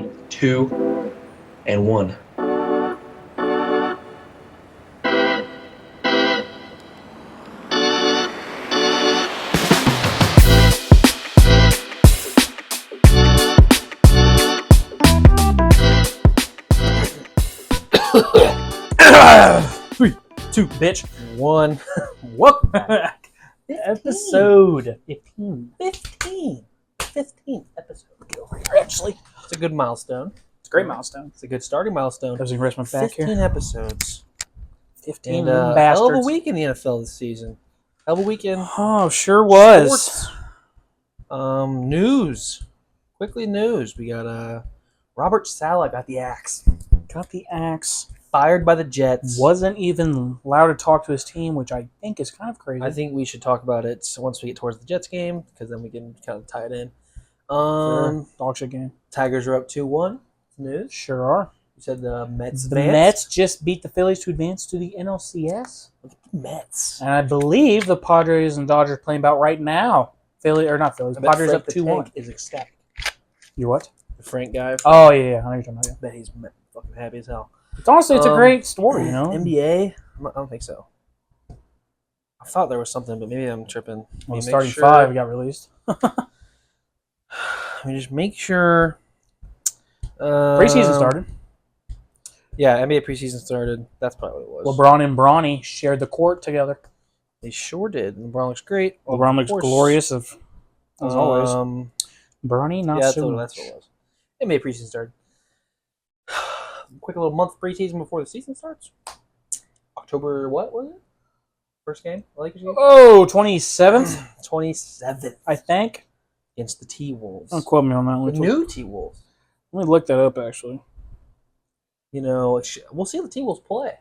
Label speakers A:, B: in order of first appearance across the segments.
A: 3, 2, and 1.
B: Three, 2, bitch. 1. Welcome back. Episode 15. 15th episode. Actually, it's a good milestone.
C: It's a great milestone.
B: It's a good starting milestone.
C: There's a rest my back
B: 15
C: here.
B: episodes.
C: 15
B: And hell of a week in the NFL this season. Hell of a weekend.
C: Oh, sure was.
B: Sports. News. Quickly news. We got Robert Saleh got the axe.
C: Got the axe.
B: Fired by the Jets.
C: Wasn't even allowed to talk to his team, which I think is kind of crazy.
B: I think we should talk about it once we get towards the Jets game, because then we can kind of tie it in.
C: Dog shit game.
B: Tigers are up 2-1. News.
C: Sure are.
B: You said the Mets
C: The
B: advanced?
C: Mets just beat the Phillies to advance to the NLCS.
B: Look at the Mets.
C: And I believe the Padres and Dodgers playing about right now. Phillies.
B: I bet
C: Padres
B: Frank
C: up
B: the
C: 2-1.
B: Tank is ecstatic.
C: You what?
B: The Frank guy.
C: Oh, yeah. I know what you're talking about.
B: I bet he's fucking happy as hell.
C: It's honestly, it's a great story, you know?
B: NBA? I don't think so. I thought there was something, but maybe I'm tripping.
C: Well, starting 5 got released.
B: Let me just make sure.
C: Preseason started.
B: Yeah, NBA preseason started. That's probably what it was.
C: LeBron and Bronny shared the court together.
B: They sure did. LeBron looks great.
C: LeBron looks glorious, as always. Bronny, not
B: yeah,
C: so
B: that's
C: much.
B: what it was. NBA preseason started. Quick little month preseason before the season starts. October, what was it? First game? Lakers game?
C: Oh, 27th,
B: 27th.
C: I think.
B: Against the T-Wolves.
C: Don't quote me on that
B: The
C: one.
B: new T-Wolves.
C: Let me look that up, actually.
B: You know, we'll see the T-Wolves play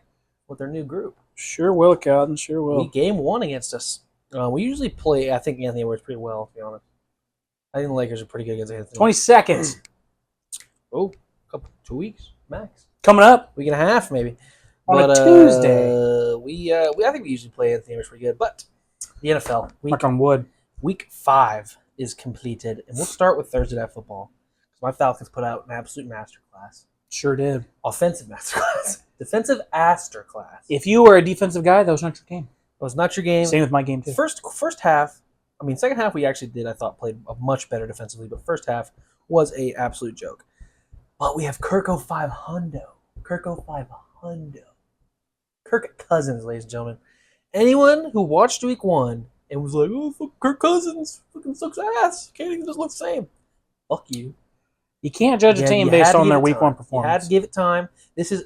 B: with their new group.
C: Sure will, Cotton. Sure will.
B: Game 1 against us. We usually play, I think, Anthony Edwards pretty well, to be honest. I think the Lakers are pretty good against Anthony.
C: 22nd.
B: Oh, 2 weeks, max.
C: Coming up.
B: Week and a half, maybe.
C: On a Tuesday.
B: I think we usually play Anthony Edwards pretty good. But the NFL.
C: Knock on wood.
B: Week 5 is completed. And we'll start with Thursday Night Football. My Falcons put out an absolute masterclass.
C: Sure did.
B: Offensive masterclass. Defensive masterclass.
C: If you were a defensive guy, that was not your game.
B: It was not your game.
C: Same with my game, too.
B: First half, second half we actually did, I thought, played much better defensively. But first half was a absolute joke. But we have Kirko 5 hundo. Kirko 5 hundo. Kirk Cousins, ladies and gentlemen. Anyone who watched Week 1 and was like, oh, fuck Kirk Cousins fucking sucks ass. Can't even just look the same. Fuck you.
C: You can't judge a team based on their Week 1 performance.
B: You had to give it time.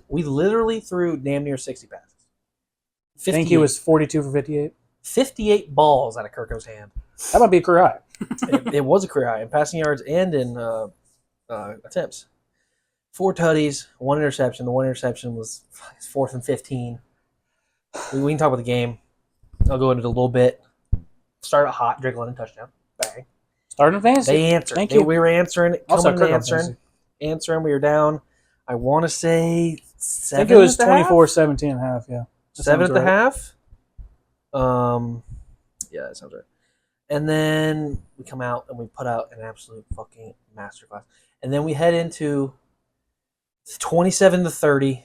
B: We literally threw damn near 60 passes.
C: I think he was 42 for 58.
B: 58 balls out of Kirko's hand.
C: That might be a career high.
B: it was a career high in passing yards and in attempts. 4 tutties, 1 interception. The 1 interception was 4th and 15. We can talk about the game. I'll go into it a little bit. Started hot, Drake London touchdown. Bang.
C: Starting fantasy.
B: They answered.
C: Thank you.
B: We were answering.
C: Also,
B: Answering. We were down. I want to say 7.
C: I think it was 24-17 and a half, yeah.
B: 7 at the half. Yeah, that sounds right. And then we come out and we put out an absolute fucking masterclass. And then we head into 27-30.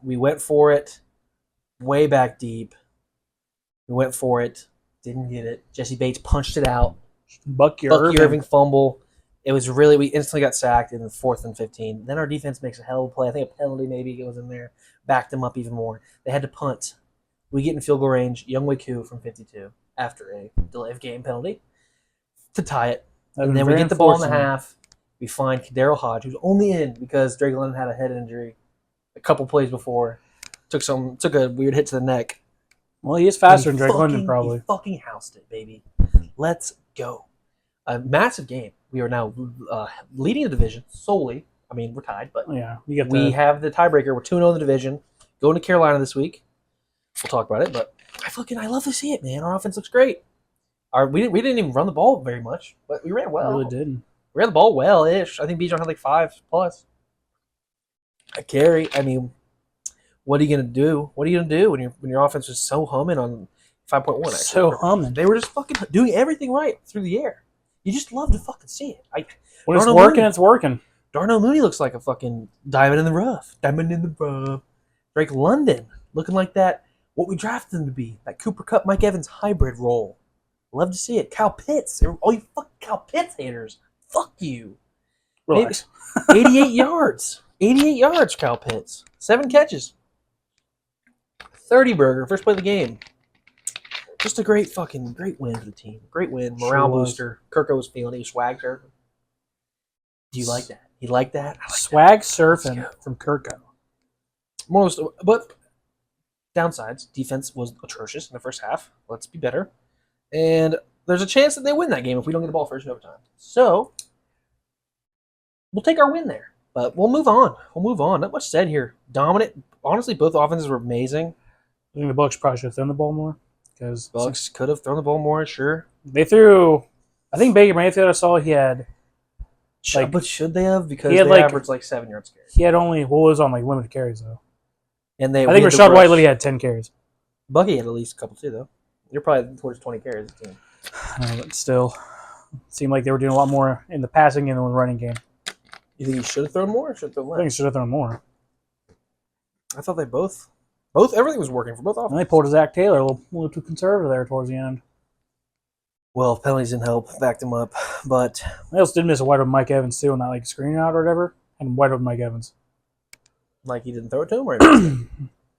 B: We went for it. Way back deep. We went for it. Didn't get it. Jesse Bates punched it out.
C: Bucky
B: Irving fumble. It was really, we instantly got sacked in the 4th and 15. Then our defense makes a hell of a play. I think a penalty maybe goes in there. Backed them up even more. They had to punt. We get in field goal range. Younghoe Koo from 52 after a delay of game penalty to tie it. And then we get the ball in the half. We find Daryl Hodge, who's only in because Drake London had a head injury a couple plays before. Took a weird hit to the neck.
C: Well, he is faster than Drake London, probably.
B: He fucking housed it, baby. Let's go. A massive game. We are now leading the division solely. We're tied, but
C: yeah,
B: we have the tiebreaker. We're 2-0 in the division. Going to Carolina this week. We'll talk about it, but I love to see it, man. Our offense looks great. We didn't even run the ball very much, but we ran well.
C: We really didn't.
B: We ran the ball well-ish. I think Bijan had like 5+. A carry. What are you gonna do? What are you gonna do when your offense is so humming on 5.1? Actually,
C: so humming.
B: They were just fucking doing everything right through the air. You just love to fucking see it.
C: When it's working, it's working.
B: Darnell Mooney looks like a fucking diamond in the rough. Diamond in the rough. Drake London looking like that, what we drafted him to be. That Cooper Kupp, Mike Evans hybrid role. Love to see it. Kyle Pitts. All you fucking Kyle Pitts haters. Fuck you.
C: Relax.
B: 88 yards. 88 yards, Kyle Pitts. 7 catches. 30 burger. First play of the game. Just a great win for the team. Great win. Morale booster. Kirko was feeling it. He swagged her. Do you like that? You like that? I like
C: Swag surfing from Kirko.
B: But downsides. Defense was atrocious in the first half. Let's be better. And there's a chance that they win that game if we don't get the ball first in overtime. So we'll take our win there. But we'll move on. Not much said here. Dominant. Honestly, both offenses were amazing.
C: I think the Bucks probably should have thrown the ball more. Because
B: Bucks could have thrown the ball more, sure.
C: They threw. I think Baker Mayfield, I saw he had.
B: But should they have? Because
C: he had
B: they averaged 7 yards carry.
C: He had only was on limited carries though.
B: And
C: I think Rashad Whiteley had 10 carries.
B: Bucky had at least a couple too, though. You're probably towards 20 carries.
C: But still, it seemed like they were doing a lot more in the passing game than in the running game.
B: You think he should have thrown more or should have thrown less?
C: I think he should have thrown more.
B: I thought they both everything was working for both offenses.
C: And they pulled a Zach Taylor a little too conservative there towards the end.
B: Well, penalties didn't help, backed him up, but
C: They also did miss a wide open Mike Evans too on that screen out or whatever, and wide open Mike Evans.
B: like he didn't throw it to him, or he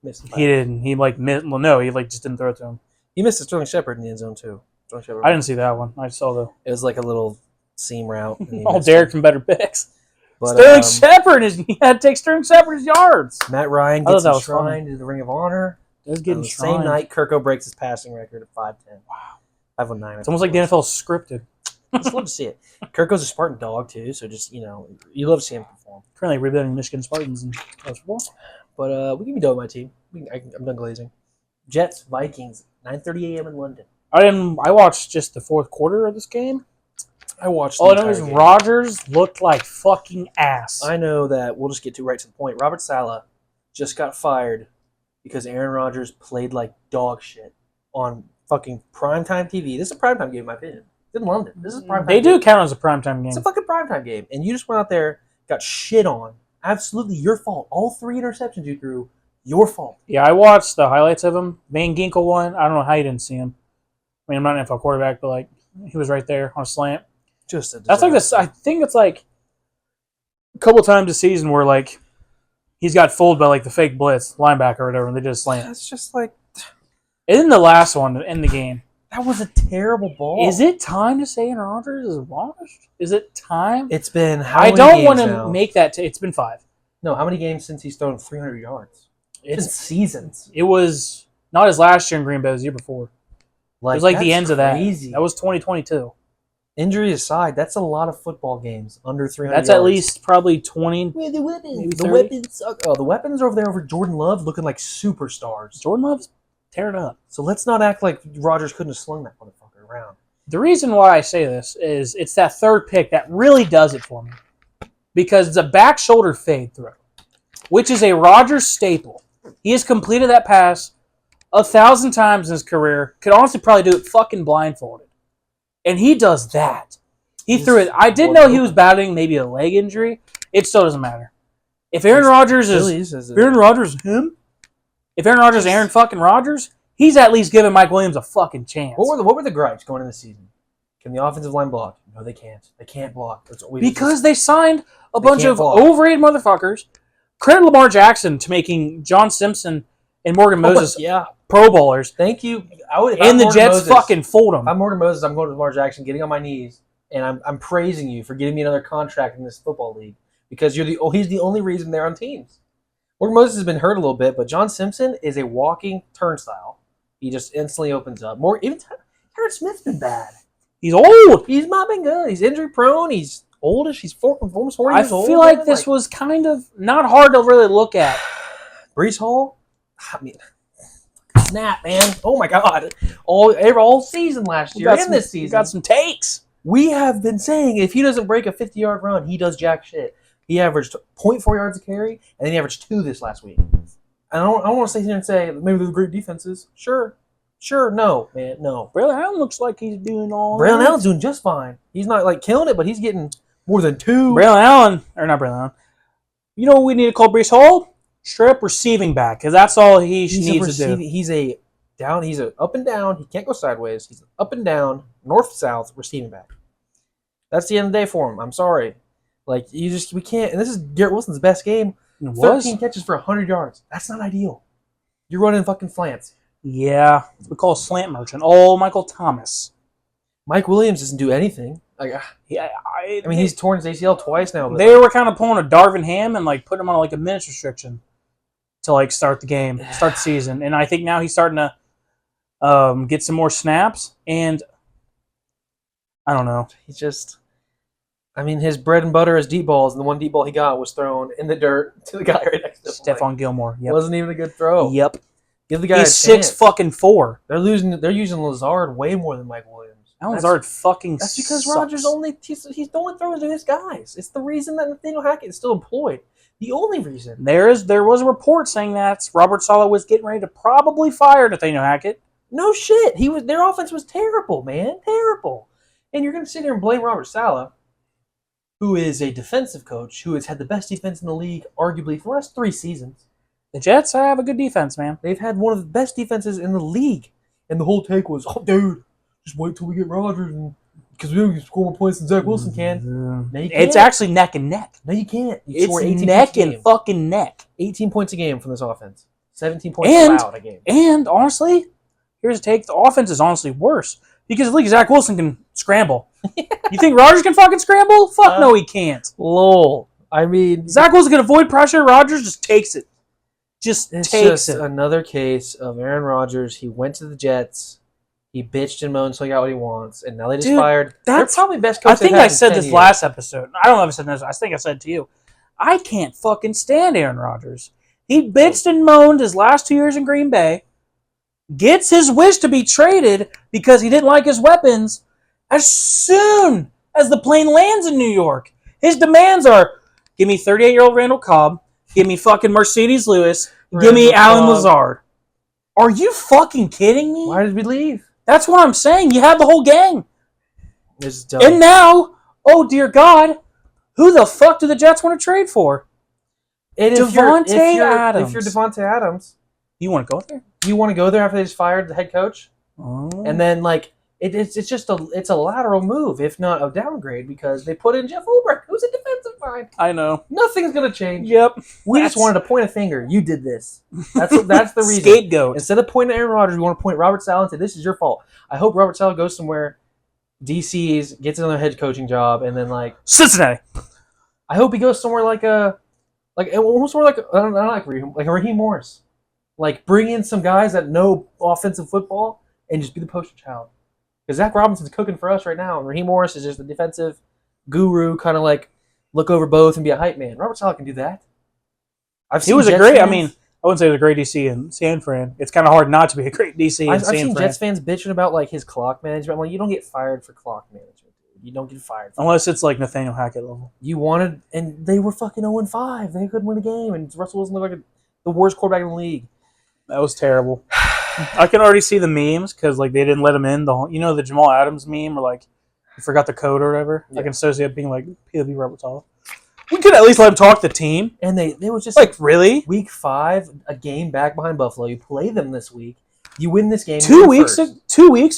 B: missed it?
C: He didn't. He missed. Well, no, he just didn't throw it to him.
B: He missed a Sterling Shepard in the end zone too.
C: I didn't see that one. I saw the.
B: It was like a little seam route. And he
C: All
B: missed
C: Derek
B: it.
C: from better picks.
B: But,
C: Sterling Shepard he had to take Sterling Shepard's yards.
B: Matt Ryan
C: I
B: gets
C: thought that was
B: enshrined into the Ring of Honor.
C: That's getting
B: On the same night, Kirko breaks his passing record at 5'10".
C: Wow.
B: 5'9".
C: It's almost like the NFL scripted.
B: Just love to see it. Kirko's a Spartan dog too, so just you love to see him perform.
C: Currently rebuilding Michigan Spartans in college football.
B: But we can be done with my team. I'm done glazing. Jets, Vikings, 9:30 a.m. in London.
C: I watched just the fourth quarter of this game.
B: I watched.
C: All I know is Rodgers looked like fucking ass.
B: I know that. We'll just get right to the point. Robert Saleh just got fired because Aaron Rodgers played like dog shit on fucking primetime TV. This is a primetime game, in my opinion. It's in London. This is a primetime.
C: They do count as a primetime game.
B: It's a fucking primetime game, and you just went out there, got shit on. Absolutely your fault. All 3 interceptions you threw, your fault.
C: Yeah, I watched the highlights of him. Van Ginkel one. I don't know how you didn't see him. I mean, I'm not an NFL quarterback, but he was right there on a slant.
B: Just a disaster.
C: That's like this. I think it's like a couple times a season where he's got fooled by the fake blitz linebacker or whatever, and they just slant.
B: It's just like.
C: Isn't the last one to end the game?
B: That was a terrible ball.
C: Is it time to say Aaron Rodgers is washed? Is it time?
B: It's been how
C: I
B: many
C: don't
B: games
C: want to
B: now?
C: make that. It's been 5.
B: No, how many games since he's thrown 300 yards? It's been seasons.
C: It was not his last year in Green Bay. It was the year before. It was the ends of that. That was 2022.
B: Injury aside, that's a lot of football games under 300
C: That's
B: yards.
C: at least probably 20.
B: Where the weapons?
C: Maybe
B: The
C: 30.
B: weapons suck. Oh, the weapons are over there over Jordan Love looking like superstars.
C: Jordan Love's tearing up.
B: So let's not act like Rodgers couldn't have slung that motherfucker around.
C: The reason why I say this is it's that third pick that really does it for me. Because it's a back shoulder fade throw, which is a Rodgers staple. He has completed that pass 1,000 times in his career. Could honestly probably do it fucking blindfolded. And he does that. He threw it. I did know he was battling maybe a leg injury. It still doesn't matter. If Aaron Rodgers is Aaron Rodgers him, if Aaron Rodgers is Aaron fucking Rodgers, he's at least giving Mike Williams a fucking chance.
B: What were the gripes going into the season? Can the offensive line block? No, they can't. They can't block.
C: Because they signed a bunch of overrated motherfuckers. Credit Lamar Jackson to making John Simpson and Morgan Moses Pro Bowlers.
B: Thank you.
C: And the Jets fucking fooled them.
B: If I'm Morgan Moses, I'm going to Lamar Jackson, getting on my knees, and I'm praising you for getting me another contract in this football league because he's the only reason they're on teams. Morgan Moses has been hurt a little bit, but John Simpson is a walking turnstile. He just instantly opens up. Even Terrence Smith's been bad.
C: He's old.
B: He's not been good. He's injury prone. He's oldish. He's almost 40 years old.
C: I feel like this was kind of not hard to really look at.
B: Breece Hall, I mean, snap, man. Oh, my God. All season last year and this season.
C: We got some takes.
B: We have been saying if he doesn't break a 50-yard run, he does jack shit. He averaged 0.4 yards a carry, and then he averaged 2 this last week. And I don't want to sit here and say, maybe they're great defenses. Sure, no, man, no.
C: Braylon Allen looks like he's doing all
B: Braylon
C: right.
B: Allen's doing just fine. He's not, killing it, but he's getting More than 2.
C: Braylon Allen, or not Braylon Allen. You know what we need to call Brees Hall? Strip receiving back, because that's all he needs to do.
B: He's a up and down. He can't go sideways. He's an up and down, north-south receiving back. That's the end of the day for him. I'm sorry. Like, we can't. And this is Garrett Wilson's best game. 13 catches for 100 yards. That's not ideal. You're running fucking slants.
C: Yeah, we call a slant merchant. Oh, Michael Thomas.
B: Mike Williams doesn't do anything. Like, I mean, he's torn his ACL twice now.
C: They were kind of pulling a Darvin Ham and like putting him on like a minutes restriction to like start the season. And I think now he's starting to get some more snaps. And I don't know.
B: He's just. I mean, his bread and butter is deep balls, and the one deep ball he got was thrown in the dirt to the guy right next to him.
C: Stephon Gilmore. Yep.
B: Wasn't even a good throw.
C: Yep.
B: Give the guy
C: He's
B: a chance.
C: 6'4".
B: They're using Lazard way more than Mike Williams.
C: Lazard fucking
B: That's because
C: sucks.
B: Rodgers he's only throwing to his guys. It's the reason that Nathaniel Hackett is still employed. The only reason.
C: There was a report saying that Robert Saleh was getting ready to probably fire Nathaniel Hackett.
B: No shit. Their offense was terrible, man. Terrible. And you're gonna sit here and blame Robert Saleh, who is a defensive coach, who has had the best defense in the league, arguably, for the last 3 seasons.
C: The Jets have a good defense, man.
B: They've had one of the best defenses in the league. And the whole take was, oh, dude, just wait till we get Rodgers, because we don't score more points than Zach Wilson can. No, you can't.
C: It's actually neck and neck.
B: No, you can't.
C: It's neck and fucking neck.
B: 18 points a game from this offense. 17 points allowed a game.
C: And, honestly, here's a take. The offense is honestly worse. Because at least Zach Wilson can scramble. You think Rodgers can fucking scramble? Fuck no, he can't.
B: Lol. I mean,
C: Zach Wilson can avoid pressure. Rodgers just takes it.
B: It's just another case of Aaron Rodgers. He went to the Jets. He bitched and moaned until he got what he wants, and now they just fired. They're probably best coach.
C: I think I said this last episode. I don't know if I said this. I think I said it to you. I can't fucking stand Aaron Rodgers. He bitched and moaned his last 2 years in Green Bay. Gets his wish to be traded because he didn't like his weapons. As soon as the plane lands in New York, his demands are, give me 38-year-old Randall Cobb, give me fucking Mercedes Lewis, give me Alan Lazard. Are you fucking kidding me?
B: Why did we leave?
C: That's what I'm saying. You had the whole gang.
B: This is dumb.
C: And now, oh dear God, who the fuck do the Jets want to trade for?
B: Devontae
C: Adams.
B: If you're Devontae Adams,
C: you want to go there?
B: You want to go there after they just fired the head coach?
C: Oh.
B: And then, like, it's a lateral move, if not a downgrade, because they put in Jeff Ulbrich, who's a defensive mind.
C: I know.
B: Nothing's going to change.
C: Yep.
B: We just wanted to point a finger. You did this. That's the reason.
C: Scapegoat.
B: Instead of pointing at Aaron Rodgers, we want to point at Robert Saleh and say, this is your fault. I hope Robert Saleh goes somewhere, DC's, gets another head coaching job, and then, like...
C: Cincinnati.
B: I hope he goes somewhere like a Raheem Morris. Like, bring in some guys that know offensive football and just be the poster child. Because Zach Robinson's cooking for us right now, and Raheem Morris is just the defensive guru, kind of like look over both and be a hype man. Robert Saleh can do that. I wouldn't say he was a great DC in San Fran. It's kind of hard not to be a great DC in San Fran. I've seen Jets fans bitching about like his clock management. I'm like, you don't get fired for clock management, dude. You don't get fired.
C: Unless it's like Nathaniel Hackett level.
B: And they were fucking 0-5. They couldn't win a game, and Russell Wilson looked like the worst quarterback in the league.
C: That was terrible. I can already see the memes because like they didn't let him in. The Jamal Adams meme or like you forgot the code or whatever. Yeah. I can associate being like PFE Robert Saleh. We could at least let him talk the team.
B: And they was just
C: like really
B: Week 5, a game back behind Buffalo. You play them this week. You win this game.
C: 2 weeks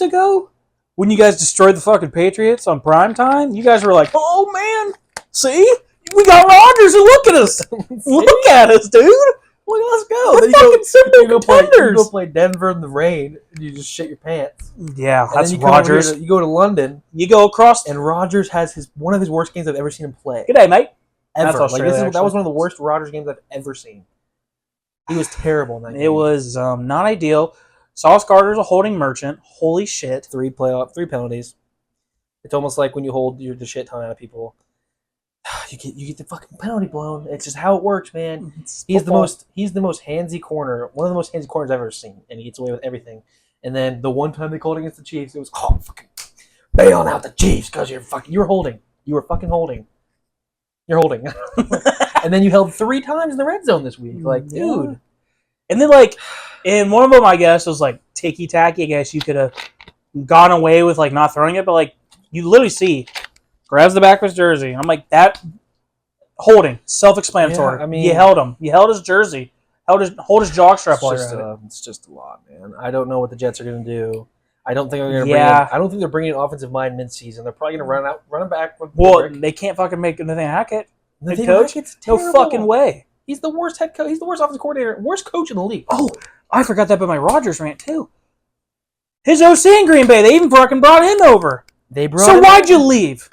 C: ago, when you guys destroyed the fucking Patriots on primetime, you guys were like, "Oh man, see, we got Rodgers and look at us, look at us, dude."
B: Well, let's go.
C: We're fucking simple contenders.
B: You go play Denver in the rain, and you just shit your pants.
C: Yeah, that's Rodgers.
B: You go to London.
C: You go across.
B: And Rodgers has one of his worst games I've ever seen him play.
C: Good day, mate.
B: Ever. That was one of the worst Rodgers games I've ever seen. He was terrible in that game.
C: It was not ideal. Sauce Gardner's a holding merchant. Holy shit.
B: 3 penalties. It's almost like when you hold the shit ton out of people. You get the fucking penalty blown. It's just how it works, man. He's the most handsy corner, one of the most handsy corners I've ever seen, and he gets away with everything. And then the one time they called against the Chiefs, it was fucking bailing out the Chiefs because you were holding. You were fucking holding. You're holding. And then you held 3 times in the red zone this week. Like, dude.
C: And then like, and one of them I guess was like ticky tacky. I guess you could have gone away with like not throwing it, but like you literally see grabs the back of his jersey. I'm like, that holding, self-explanatory.
B: Yeah, I mean,
C: you held him. You held his jersey. Hold his jockstrap while you're at it.
B: It's just a lot, man. I don't know what the Jets are going to do. I don't think they're going to I don't think they're bringing an offensive mind mid-season. They're probably going to run him back.
C: Well, they can't fucking make Nathaniel Hackett head coach. No fucking way.
B: He's the worst head coach. He's the worst offensive coordinator. Worst coach in the league.
C: Oh, I forgot that about my Rodgers rant too. His OC in Green Bay. They even fucking brought him over. So why'd you leave?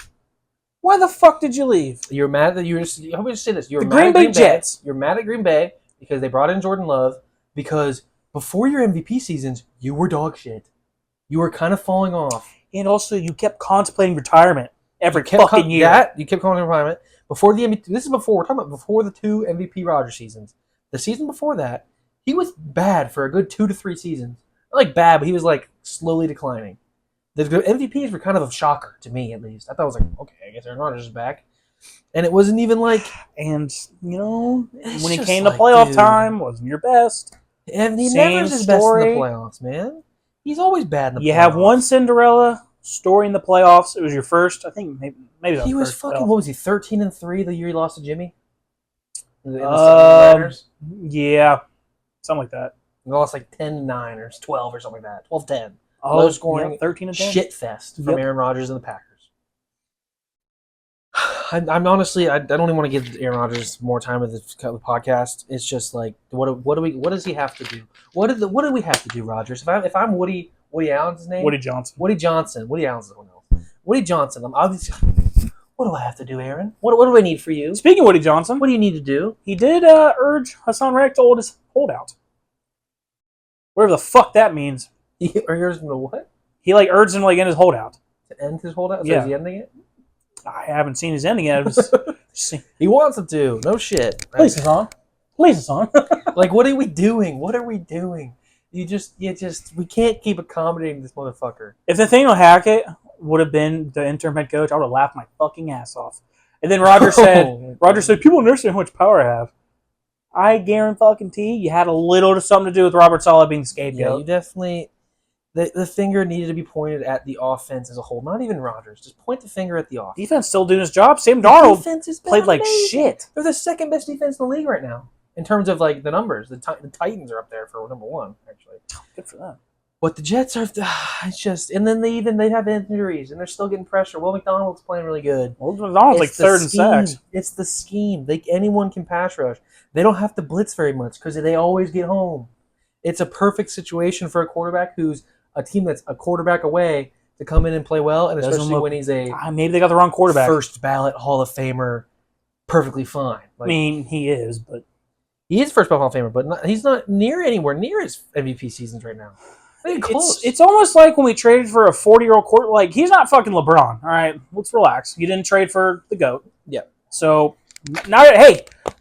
C: Why the fuck did you leave?
B: You're mad that you. How about you say this? You're
C: the
B: mad
C: Green
B: at
C: Bay
B: Green
C: Jets.
B: Bay. You're mad at Green Bay because they brought in Jordan Love. Because before your MVP seasons, you were dog shit. You were kind of falling off,
C: and also you kept contemplating retirement every fucking year.
B: You kept contemplating retirement before the MVP. This is before we're talking about before the 2 MVP Rodgers seasons. The season before that, he was bad for a good 2 to 3 seasons. Not like bad, but he was like slowly declining. The MVPs were kind of a shocker to me, at least. I thought it was like, okay, I guess Aaron Rodgers is back. And it wasn't even like...
C: And, when it came to playoff time, wasn't your best.
B: And he never is his best in the playoffs, man. He's always bad in the playoffs.
C: You have one Cinderella story in the playoffs. It was your first, I think, maybe
B: he was fucking, what was he, 13-3 the year he lost to Jimmy?
C: Yeah, something like that.
B: He lost like 10-9 or 12 or something like that. 12-10.
C: Oh,
B: low scoring,
C: 13-10.
B: Shit fest from Aaron Rodgers and the Packers. I'm honestly, I don't even want to give Aaron Rodgers more time with the podcast. It's just like, what does he have to do? What do we have to do, Rodgers? If I'm Woody Allen's his name?
C: Woody Johnson.
B: Woody Allen's someone else. Woody Johnson. I'm obviously. What do I have to do, Aaron? What do I need for you?
C: Speaking of Woody Johnson,
B: what do you need to do?
C: He did urge Hassan Reddick to hold his holdout. Whatever the fuck that means.
B: He urged him to what?
C: He urged him in his holdout.
B: To end his holdout? So
C: yeah.
B: Is he ending it?
C: I haven't seen his ending yet.
B: He wants him to. No shit.
C: Please, Hassan.
B: Like, what are we doing? What are we doing? We can't keep accommodating this motherfucker.
C: If Nathaniel Hackett would have been the interim head coach, I would have laughed my fucking ass off. And then Roger said, people understand how much power I have. I guarantee you had a little something to do with Robert Saleh being the scapegoat.
B: Yeah, you definitely... The finger needed to be pointed at the offense as a whole. Not even Rodgers. Just point the finger at the offense.
C: Defense still doing his job. Sam Darnold played like
B: amazing.
C: shit.
B: They're the second best defense in the league right now. In terms of the numbers. The Titans are up there for number 1, actually.
C: Good for them.
B: But the Jets are... It's just... And then they have injuries. And they're still getting pressure. Will McDonald's playing really good.
C: Will McDonald's third in sacks.
B: It's the scheme. Anyone can pass rush. They don't have to blitz very much because they always get home. It's a perfect situation for a quarterback who's a team that's a quarterback away to come in and play well, and especially when he's
C: maybe they got the wrong quarterback.
B: First ballot Hall of Famer, perfectly fine.
C: He is, but
B: he is first ballot Hall of Famer, but he's not anywhere near his MVP seasons right now. Close.
C: It's almost like when we traded for a 40-year-old quarterback. He's not fucking LeBron. All right, let's relax. You didn't trade for the GOAT.
B: Yeah.
C: So now,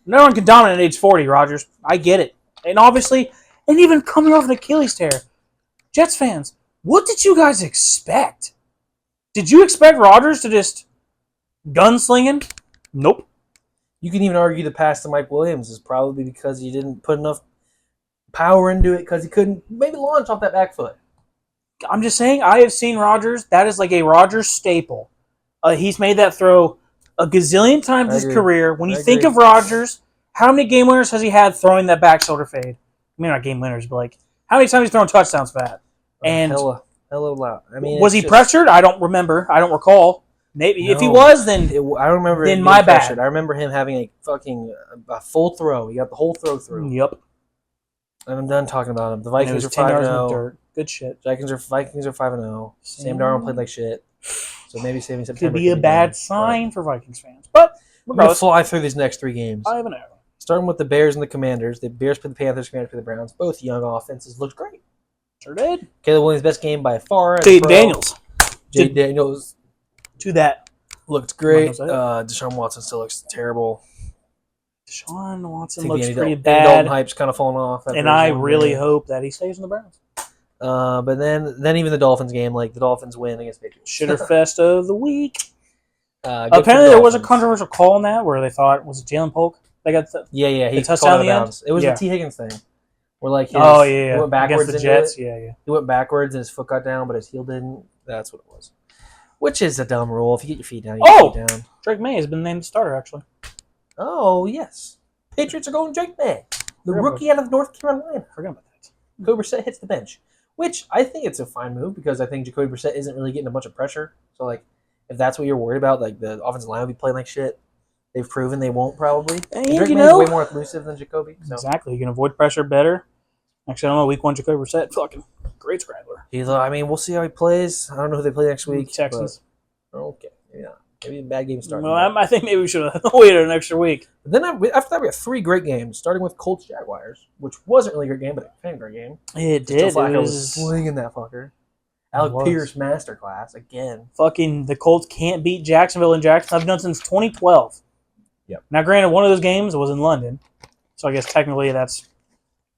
C: no one can dominate at age 40, Rodgers. I get it, and obviously, and even coming off an Achilles tear. Jets fans, what did you guys expect? Did you expect Rodgers to just gunslinging? Nope.
B: You can even argue the pass to Mike Williams is probably because he didn't put enough power into it because he couldn't maybe launch off that back foot.
C: I'm just saying, I have seen Rodgers. That is like a Rodgers staple. He's made that throw a gazillion times in his career. When you think of Rodgers, how many game winners has he had throwing that back shoulder fade? I mean, not game winners, but how many times he's thrown touchdowns for that? And
B: hella loud. I mean,
C: was he pressured? I don't remember. I don't recall. Maybe if he was, then
B: I don't remember.
C: Then my bad.
B: I remember him having a fucking full throw. He got the whole throw through.
C: Yep.
B: And I'm done talking about him. The Vikings are 5-0.
C: Good shit.
B: Vikings are 5-0. Sam Darnold played like shit. So maybe saving September
C: could be a bad sign for Vikings fans. But
B: we're going to fly through these next 3 games.
C: 5-0.
B: Starting with the Bears and the Commanders. The Bears played the Panthers, Commanders played the Browns. Both young offenses looked great.
C: Sure did.
B: Caleb Williams' best game by far.
C: Jay Daniels.
B: To that. Looked great. Deshaun Watson still looks terrible.
C: Deshaun Watson looks pretty bad.
B: Dalton hype's kind of falling off.
C: And I really hope that he stays in the Browns.
B: But then even the Dolphins game, the Dolphins win against Patriots.
C: Shitterfest of the week. Apparently there was a controversial call on that where they thought, was it Jalen Polk? They got
B: he
C: touchdown in the end.
B: It was the T. Higgins thing. Where
C: he
B: went backwards
C: against the Jets.
B: He went backwards and his foot got down, but his heel didn't. That's what it was. Which is a dumb rule. If you get your feet down, you get your feet down.
C: Drake May has been named starter, actually.
B: Oh, yes. Patriots are going Drake May, the rookie out of North Carolina.
C: Forgot about that.
B: Jacoby Brissett hits the bench, which I think it's a fine move because I think Jacoby Brissett isn't really getting a bunch of pressure. So, like, if that's what you're worried about, like, the offensive line will be playing like shit. They've proven they won't, probably.
C: And
B: Drake May is way more elusive than Jacoby. So.
C: Exactly. You can avoid pressure better. Actually, I don't know. Week 1, Jacoby Brissett, fucking great scrabbler.
B: I mean, we'll see how he plays. I don't know who they play next week.
C: Texans.
B: Okay. Maybe not. Maybe a bad game starting.
C: Well, I think maybe we should have waited an extra week.
B: But then after that, we have 3 great games, starting with Colts Jaguars, which wasn't really a great game, but it became a great game.
C: It did.
B: Joe Flacco was slinging that fucker. Alec Pierce masterclass again.
C: Fucking the Colts can't beat Jacksonville in Jacksonville. I've done since 2012.
B: Yep.
C: Now, granted, one of those games was in London, so I guess technically that's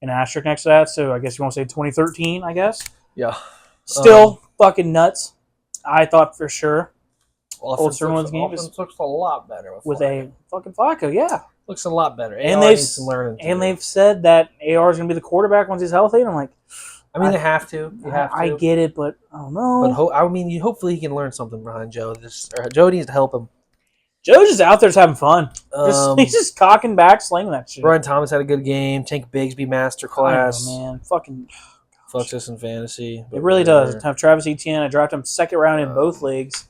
C: an asterisk next to that. So I guess you want to say 2013. I guess.
B: Yeah.
C: Still fucking nuts. I thought for sure.
B: Offense looks a lot better
C: with a fucking Flacco. Yeah,
B: looks a lot better.
C: And they've said that AR is going to be the quarterback once he's healthy. And I'm like,
B: I mean, they have to. You have to.
C: I get it, but I don't know.
B: But hopefully he can learn something behind Joe. Joe needs to help him.
C: Joe's just out there just having fun. He's just cocking back, slinging that shit.
B: Brian Thomas had a good game. Tank Bigsby masterclass.
C: Man, fucking
B: fucks us in fantasy.
C: It really does. Have Travis Etienne. I drafted him second round in both leagues.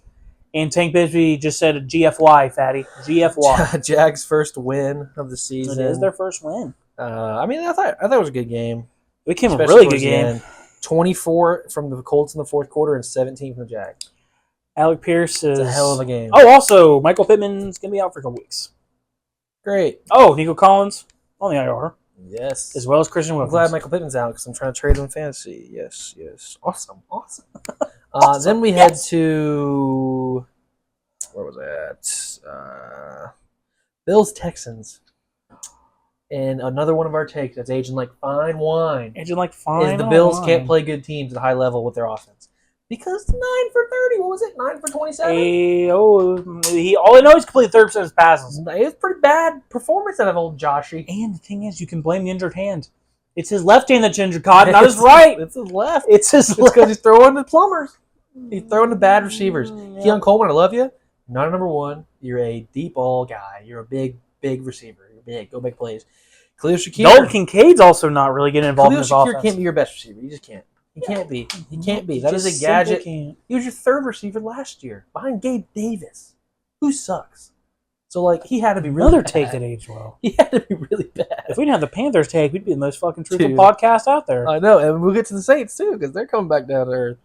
C: And Tank Bigsby just said GFY, fatty. GFY.
B: Jags' first win of the season.
C: It is their first win.
B: I mean, I thought it was a good game.
C: It became a really good game.
B: 24 from the Colts in the fourth quarter and 17 from the Jags.
C: Alec Pierce is
B: a hell of a game.
C: Oh, also, Michael Pittman's going to be out for a couple weeks.
B: Great.
C: Oh, Nico Collins on the IR.
B: Yes.
C: As well as Christian Wilkins.
B: I'm glad Michael Pittman's out because I'm trying to trade him in fantasy. Yes. Awesome. Then we head to... Where was that? Bills Texans. And another one of our takes that's aging like fine wine.
C: Aging like fine
B: is the Bills can't play good teams at a high level with their offense. Because 9 for 30, what was it? 9 for 27?
C: All I know is completed 30% of his passes.
B: It was pretty bad performance out of old Joshy.
C: And the thing is, you can blame the injured hand. It's his left hand that's injured, not his right.
B: It's his left.
C: It's his left.
B: It's because he's throwing the plumbers. He's throwing the bad receivers. Keon Coleman, I love you. Not a number one. You're a deep ball guy. You're a big receiver. You're big. Go make plays. Khalil Shakir.
C: Dalton Kincaid's also not really getting involved in this offense.
B: Khalil Shakir can't be your best receiver. You just can't. He can't be. He can't be. That is a gadget. He was your third receiver last year, behind Gabe Davis, who sucks. So, like, he had to be really
C: Another
B: bad.
C: take that aged well.
B: He had to be really bad.
C: If we didn't have the Panthers take, we'd be the most fucking truthful podcast out there.
B: I know, and we'll get to the Saints, too, because they're coming back down to earth.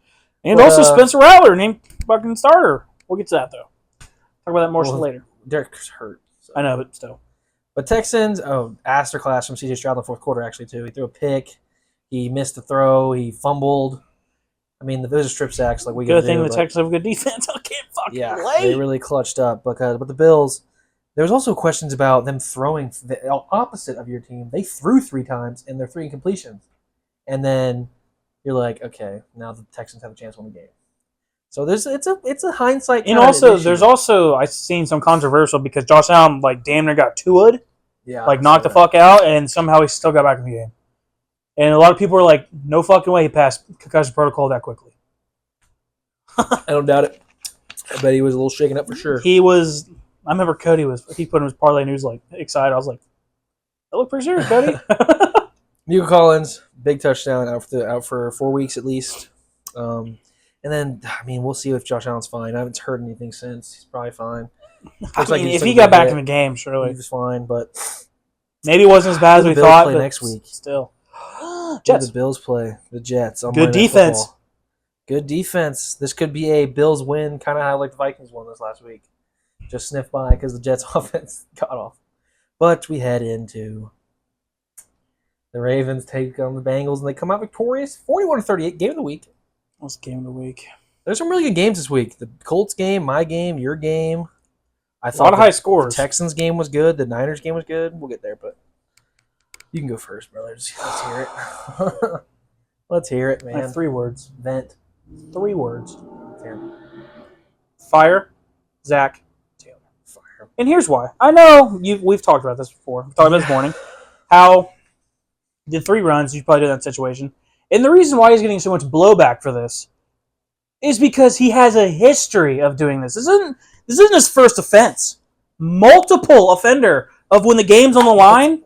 C: And also Spencer Rattler, named fucking starter. We'll get to that, though. Talk about that more later.
B: Derek's hurt. So.
C: I know, but still.
B: But Texans, masterclass from C.J. Stroud in the fourth quarter, actually, too. He threw a pick. He missed the throw. He fumbled. I mean, those are strip sacks. Like we
C: good thing the Texans have a good defense. I can't fucking play.
B: They really clutched up. But the Bills, there's also questions about them throwing the opposite of your team. They threw 3 times, and they're 3 incompletions. And then you're like, okay, now the Texans have a chance to win the game. So it's a hindsight.
C: And also, there's also I've seen some controversial because Josh Allen damn near got 2'd.
B: Yeah.
C: Knocked the fuck out, and somehow he still got back in the game. And a lot of people were like, no fucking way he passed concussion protocol that quickly.
B: I don't doubt it. I bet he was a little shaken up for sure.
C: He was. I remember Cody he put in his parlay news excited. I was like, that looked pretty serious, Cody.
B: Nico Collins, big touchdown, out for 4 weeks at least. And then, I mean, we'll see if Josh Allen's fine. I haven't heard anything since. He's probably fine.
C: If he got back in the game, surely.
B: He was fine, but...
C: Maybe it wasn't as bad as we thought,
B: play
C: but
B: next week.
C: Still.
B: Jets. The Bills play the Jets.
C: Good defense.
B: Football. Good defense. This could be a Bills win, kind of how the Vikings won this last week. Just sniff by because the Jets' offense got off. But we head into the Ravens take on the Bengals, and they come out victorious, 41-38, game of the week.
C: What's game of the week?
B: There's some really good games this week. The Colts game, my game, your game. I thought
C: a lot of high scores.
B: The Texans game was good. The Niners game was good. We'll get there, but you can go first, brothers. Let's hear it. Let's hear it, man.
C: 3 words.
B: Vent.
C: 3 words.
B: Tim.
C: Fire. Zach. Taylor.
B: Fire.
C: And here's why. I know we've talked about this before. We talked about this morning. How did 3 runs. You probably did that situation. And the reason why he's getting so much blowback for this is because he has a history of doing this. This isn't his first offense. Multiple offender of when the game's on the line,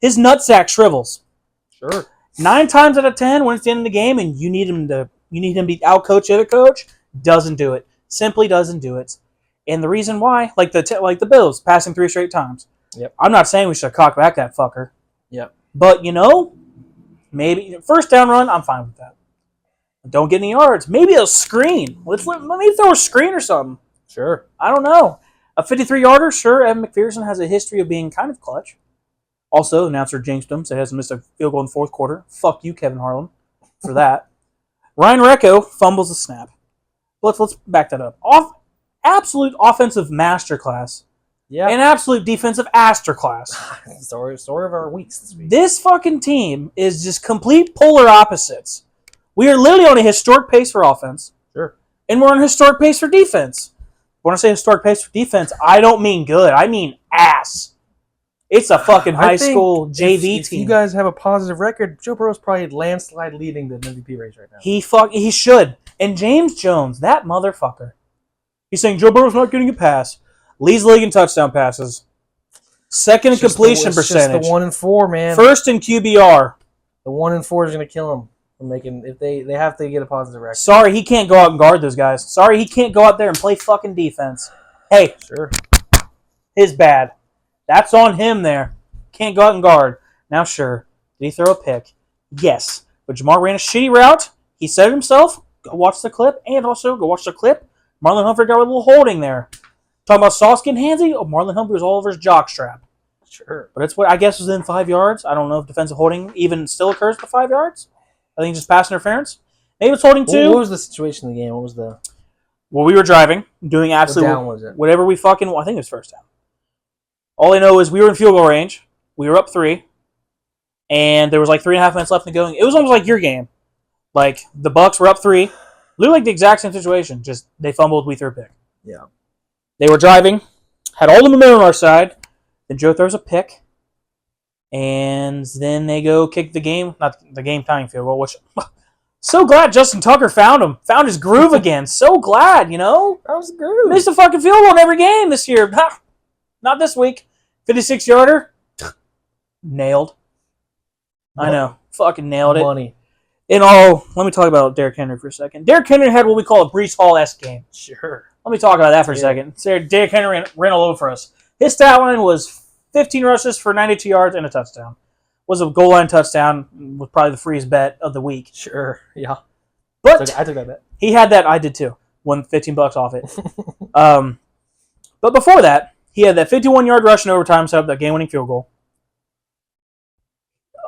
C: his nutsack shrivels.
B: Sure.
C: 9 times out of 10, when it's the end of the game and you need him to be out-coach the other coach, doesn't do it. Simply doesn't do it. And the reason why, like the Bills, passing 3 straight times.
B: Yep.
C: I'm not saying we should cock back that fucker.
B: Yep.
C: But, maybe first down run, I'm fine with that. Don't get any yards. Maybe a screen. Let me throw a screen or something.
B: Sure.
C: I don't know. A 53-yarder, sure. Evan McPherson has a history of being kind of clutch. Also, announcer jinxed him, so he hasn't missed a field goal in the fourth quarter. Fuck you, Kevin Harlan, for that. Ryan Recco fumbles the snap. Let's back that up. Absolute offensive masterclass.
B: Yeah.
C: And absolute defensive asterclass.
B: Story of our weeks this week.
C: This fucking team is just complete polar opposites. We are literally on a historic pace for offense.
B: Sure.
C: And we're on a historic pace for defense. When I say historic pace for defense, I don't mean good. I mean ass. It's a fucking high school JV
B: if
C: team.
B: you guys have a positive record, Joe Burrow's probably landslide leading the MVP race right now.
C: He should. And James Jones, that motherfucker. He's saying Joe Burrow's not getting a pass. Leads the league in touchdown passes. Second in completion percentage.
B: Just the 1 and 4, man.
C: First in QBR.
B: The 1 and 4 is going to kill him. If they have to get a positive record.
C: Sorry, he can't go out and guard those guys. Sorry, he can't go out there and play fucking defense. Hey,
B: Sure.
C: his bad. That's on him there. Can't go out and guard. Now, sure, did he throw a pick? Yes. But Jamar ran a shitty route. He said it himself. Go watch the clip. And also, go watch the clip. Marlon Humphrey got a little holding there. Talking about soft skin handsy. Oh, Marlon Humphrey was all over his jockstrap.
B: Sure.
C: But it's what I guess was within 5 yards. I don't know if defensive holding even still occurs for 5 yards. I think just pass interference. Maybe it's holding 2.
B: What was the situation in the game? What was the...
C: Well, we were driving, doing absolutely
B: What down was it?
C: whatever we fucking... I think it was first down. All I know is we were in field goal range. We were up 3. And there was like 3.5 minutes left in the going. It was almost like your game. Like, the Bucks were up 3. Literally like the exact same situation. Just they fumbled, we threw a pick.
B: Yeah.
C: They were driving, had all the momentum on our side. Then Joe throws a pick. And then they go kick the game, not the game-tying field goal, which... So glad Justin Tucker found him. Found his groove again. So glad,
B: That was the groove.
C: Missed a fucking field goal in every game this year. Ha! Not this week. 56-yarder. Nailed. I know. Fucking nailed it.
B: Money.
C: Let me talk about Derrick Henry for a second. Derrick Henry had what we call a Breece Hall-esque game.
B: Sure.
C: Let me talk about that for a second. So Derrick Henry ran all over us. His stat line was 15 rushes for 92 yards and a touchdown. Was a goal line touchdown. Was probably the freest bet of the week.
B: Sure. Yeah.
C: But
B: I took that bet.
C: he had that. I did too. Won $15 off it. But before that, he had that 51-yard rush in overtime, set up that game-winning field goal.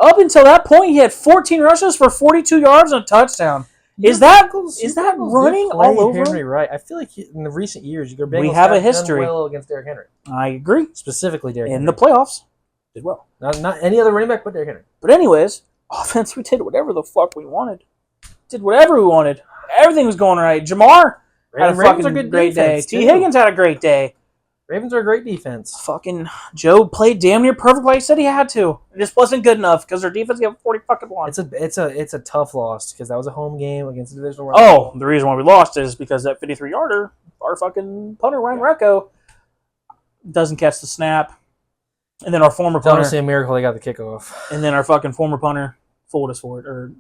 C: Up until that point, he had 14 rushes for 42 yards and a touchdown. Is that running all over
B: Henry
C: him?
B: right? I feel like in the recent years, your Bengals
C: We have a
B: done
C: history.
B: well against Derrick Henry.
C: I agree.
B: Specifically Derrick
C: In
B: Henry.
C: the playoffs, did well.
B: Not any other running back but Derrick Henry.
C: But anyways, offense, we did whatever the fuck we wanted. Did whatever we wanted. Everything was going right. Jamar had a
B: Ravens are
C: fucking
B: good
C: great day.
B: defense,
C: T.
B: too.
C: Higgins had a great day.
B: Ravens are a great defense.
C: Fucking Joe played damn near perfect like he said he had to. It just wasn't good enough because their defense gave 40 fucking points.
B: It's a tough loss because that was a home game against a divisional
C: Oh,
B: rival.
C: the reason why we lost is because that 53-yarder, our fucking punter, Ryan Recco, doesn't catch the snap. And then our former
B: It's
C: punter,
B: honestly a miracle they got the kickoff.
C: and then our fucking former punter fooled us for it, or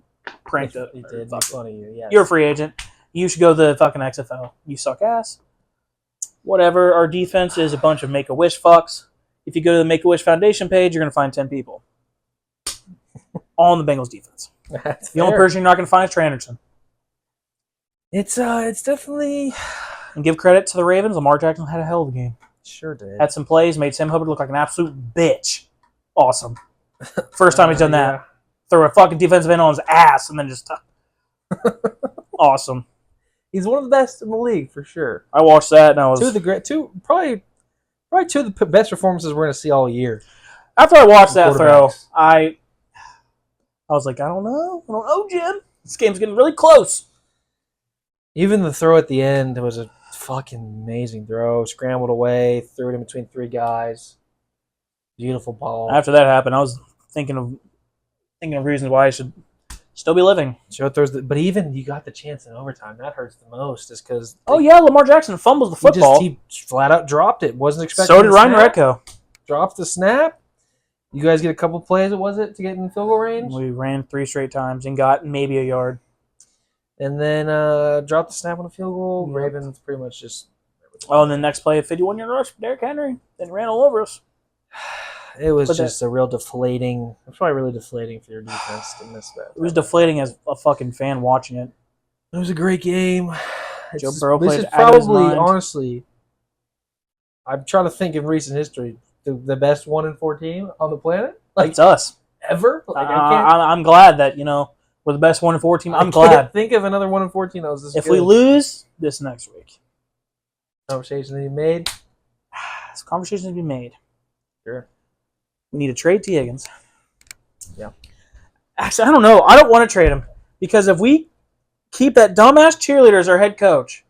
C: pranked it.
B: He
C: or
B: did.
C: fuck
B: Make
C: it.
B: fun of you. Yeah.
C: You're a free agent. You should go to the fucking XFL. You suck ass. Whatever. Our defense is a bunch of Make-A-Wish fucks. If you go to the Make-A-Wish Foundation page, you're going to find 10 people. All on the Bengals defense.
B: That's
C: The only
B: fair.
C: person you're not going to find is Trey Anderson.
B: It's definitely
C: And give credit to the Ravens. Lamar Jackson had a hell of a game.
B: sure did.
C: Had some plays, made Sam Hubbard look like an absolute bitch. Awesome. First time he's done that.
B: Yeah.
C: Throw a fucking defensive end on his ass and then just... awesome.
B: He's one of the best in the league for sure.
C: I watched that and I was...
B: Probably two of the best performances we're going to see all year.
C: After I watched that throw,
B: Quarterbacks.
C: I was like, I don't know, Jim. This game's getting really close.
B: Even the throw at the end was a fucking amazing throw. Scrambled away, threw it in between 3 guys. Beautiful ball.
C: After that happened, I was thinking of reasons why I should Still be living.
B: Joe throws but even you got the chance in overtime. That hurts the most, is because
C: Oh yeah, Lamar Jackson fumbles the football.
B: He flat out dropped it. Wasn't expecting.
C: So did Ryan Redco.
B: Drops the snap. You guys get a couple plays. What was it to get in field goal range?
C: We ran 3 straight times and got maybe a yard.
B: And then dropped the snap on a field goal. Yep. Ravens pretty much just.
C: Oh, and the next play, a 51-yard rush for Derrick Henry. Then ran all over us.
B: It was just a real deflating. It's probably really deflating for your defense to miss that.
C: It was deflating as a fucking fan watching it.
B: It was a great game.
C: Joe Burrow played
B: This is
C: out of his
B: probably,
C: mind.
B: honestly, I'm trying to think in recent history, the best 1-4 team on the planet. Like,
C: it's us.
B: Ever? Like,
C: I'm glad that, we're the best 1-4 team. I'm glad.
B: I can't think of another 1-4 team that was this
C: If
B: good.
C: we lose this next week.
B: Conversation that you made?
C: This conversation to be made.
B: Sure.
C: We need to trade T. Higgins.
B: Yeah.
C: Actually, I don't know. I don't want to trade him. Because if we keep that dumbass cheerleader as our head coach,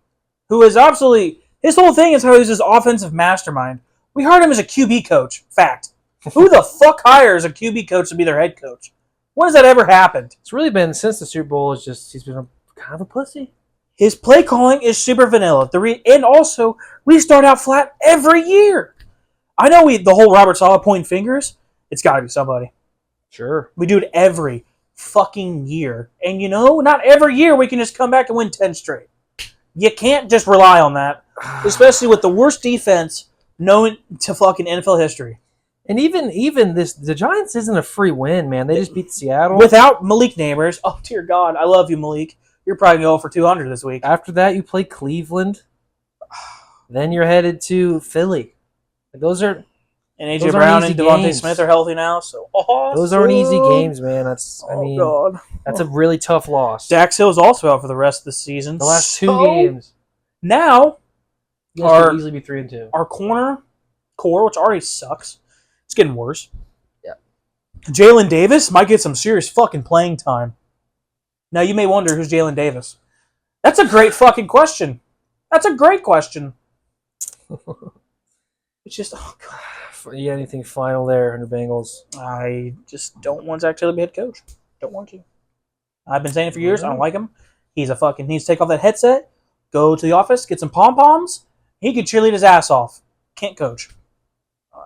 C: who is absolutely... His whole thing is how he's this offensive mastermind. We hired him as a QB coach. Fact. Who the fuck hires a QB coach to be their head coach? When has that ever happened?
B: It's really been since the Super Bowl. It's just he's been kind of a pussy.
C: His play calling is super vanilla. And also, we start out flat every year. I know the whole Robert Saleh pointing fingers. It's got to be somebody.
B: Sure.
C: We do it every fucking year. And not every year we can just come back and win 10 straight. You can't just rely on that. Especially with the worst defense known to fucking NFL history.
B: And even this, the Giants isn't a free win, man. They just beat Seattle.
C: Without Malik Neighbors. Oh, dear God. I love you, Malik. You're probably going to go for 200 this week.
B: After that, you play Cleveland. Then you're headed to Philly. Those are...
C: And A.J. Brown and Devontae Smith are healthy now, so awesome.
B: Those aren't easy games, man. That's
C: God.
B: That's a really tough loss.
C: Dax Hill's also out for the rest of the season.
B: The last 2 games.
C: Now,
B: you guys could easily be 3-2.
C: Our corner core, which already sucks, it's getting worse.
B: Yeah.
C: Jalen Davis might get some serious fucking playing time. Now, you may wonder, who's Jalen Davis? That's a great fucking question. That's a great question. It's just, oh God.
B: You got anything final there under Bengals?
C: I just don't want Zach Taylor to be head coach. Don't want to. I've been saying it for years. I don't like him. He's a fucking... He needs to take off that headset, go to the office, get some pom-poms. He could cheerlead his ass off. Can't coach.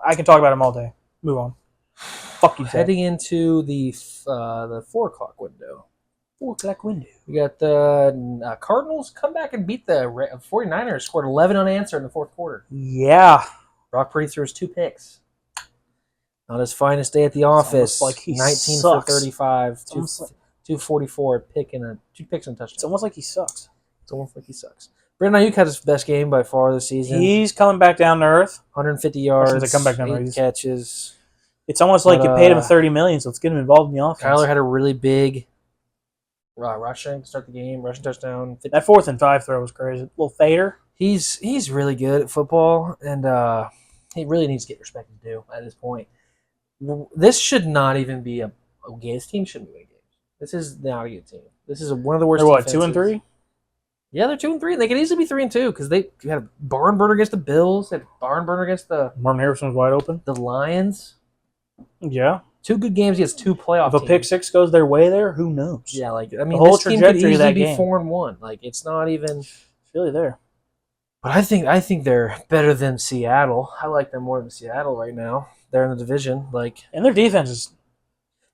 C: I can talk about him all day. Move on. Fuck you, Zach.
B: Heading into the 4 o'clock window.
C: 4 o'clock window.
B: We got the Cardinals come back and beat the 49ers. Scored 11 unanswered in the fourth quarter.
C: Yeah.
B: Brock Purdy threw his 2 picks. Not his finest day at the office.
C: Like he
B: 19
C: sucks.
B: for 35, 244, 2 picks and a touchdown.
C: It's almost like he sucks.
B: It's almost like he sucks. Brandon Ayuk had his best game by far this season.
C: He's coming back down to earth.
B: 150 yards,
C: come back down to
B: 8
C: earth.
B: catches.
C: It's almost like you paid him $30 million, so let's get him involved in the offense.
B: Kyler had a really big rushing to start the game, rushing touchdown.
C: That 4th and 5 throw was crazy. Little fader.
B: He's really good at football, and he really needs to get respected due at this point. This should not even be a game. This team shouldn't be winning games. This is not a good team. This is one of the worst.
C: They're what,
B: defenses.
C: 2-3?
B: Yeah, they're 2-3. And they could easily be 3-2 because they had a barn burner against the Bills. They had a barn burner against
C: Marvin Harrison was wide open.
B: The Lions.
C: Yeah.
B: 2 good games against 2 playoff
C: teams. If a pick 6 goes their way there, who knows?
B: Yeah, like I mean,
C: the whole
B: this team could
C: trajectory of
B: easily
C: that
B: be
C: game.
B: 4-1. Like it's not even.
C: It's really there.
B: But I think they're better than Seattle. I like them more than Seattle right now. They're in the division,
C: and their defense is.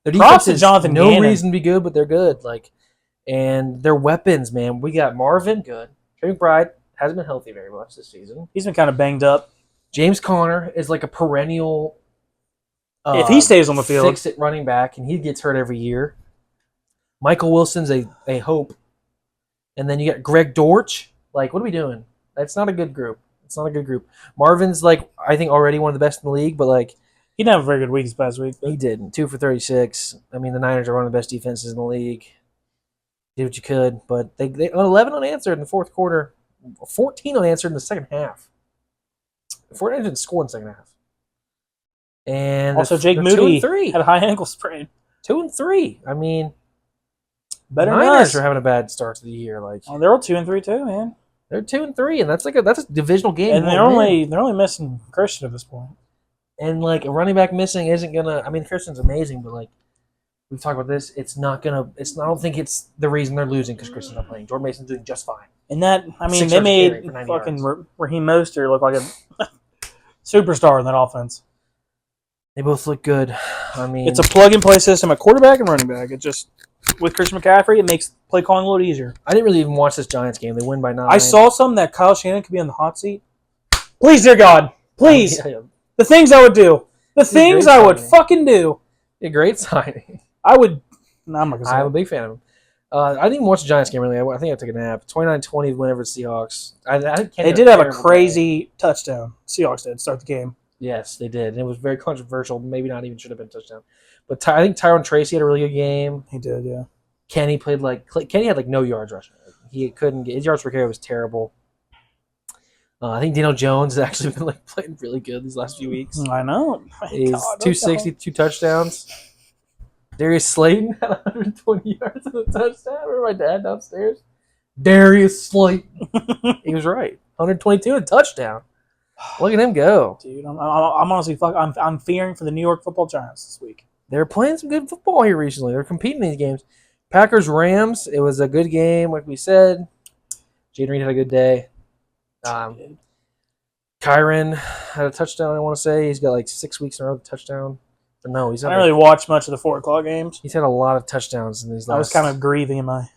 B: Their defense
C: is Jonathan
B: no
C: Gannon.
B: reason to be good, but they're good. And their weapons, man. We got Marvin, good. Trey McBride hasn't been healthy very much this season.
C: He's been kind of banged up.
B: James Conner is like a perennial.
C: If he stays on the field,
B: fix-it running back, and he gets hurt every year. Michael Wilson's a hope, and then you got Greg Dortch. Like, what are we doing? That's not a good group. It's not a good group. Marvin's I think already one of the best in the league, but
C: he didn't have a very good week this past week.
B: He didn't. 2 for 36. I mean, the Niners are one of the best defenses in the league. Did what you could, but they 11 unanswered in the fourth quarter, 14 unanswered in the second half. 49ers didn't score in the second half. And
C: also, Jake Moody
B: 2-3.
C: had a high ankle sprain.
B: 2-3. I mean,
C: better
B: the
C: than
B: Niners
C: us.
B: are having a bad start to the year.
C: They're all 2-3 too, man.
B: They're 2-3, and that's a divisional game.
C: And they're only missing Christian at this point.
B: And a running back missing isn't gonna. I mean, Christian's amazing, but We've talked about this. It's not gonna. It's. I don't think it's the reason they're losing because Christian's not playing. Jordan Mason's doing just fine.
C: And that, I mean,
B: 6
C: they
B: yards carry
C: made
B: for 90
C: fucking
B: yards.
C: Raheem Mostert look like a superstar in that offense.
B: They both look good. I mean,
C: It's a plug-and-play system at quarterback and running back. It just, with Christian McCaffrey, it makes play calling a little easier.
B: I didn't really even watch this Giants game. They win by 9.
C: I saw some that Kyle Shanahan could be on the hot seat. Please, dear God. Please. The things I would do. The things I would fucking do.
B: A great signing.
C: I would. No, I'm not going to say
B: I'm a
C: it.
B: big fan of him. I didn't even watch the Giants game, really. I think I took a nap. 29-20 win over the Seahawks.
C: They did have a crazy touchdown. Seahawks did start the game.
B: Yes, they did. And it was very controversial. Maybe not even should have been a touchdown. But I think Tyron Tracy had a really good game.
C: He did, yeah.
B: Kenny had no yards rushing. He couldn't get his yards per carry was terrible. I think Daniel Jones has actually been playing really good these last few weeks.
C: I know.
B: He's 260, 2 touchdowns. Darius Slayton had 120 yards and a touchdown. Remember my dad downstairs? Darius Slayton. He was right. 122 and a touchdown. Look at him go.
C: Dude, I'm honestly I'm fearing for the New York Football Giants this week.
B: They're playing some good football here recently. They're competing in these games. Packers-Rams, it was a good game, like we said. Jaden Reed had a good day. Kyron had a touchdown, I want to say. He's got 6 weeks in a row of touchdown. But no, he's
C: I didn't really watch much of the 4 o'clock games.
B: He's had a lot of touchdowns in these last...
C: I was kind of grieving in my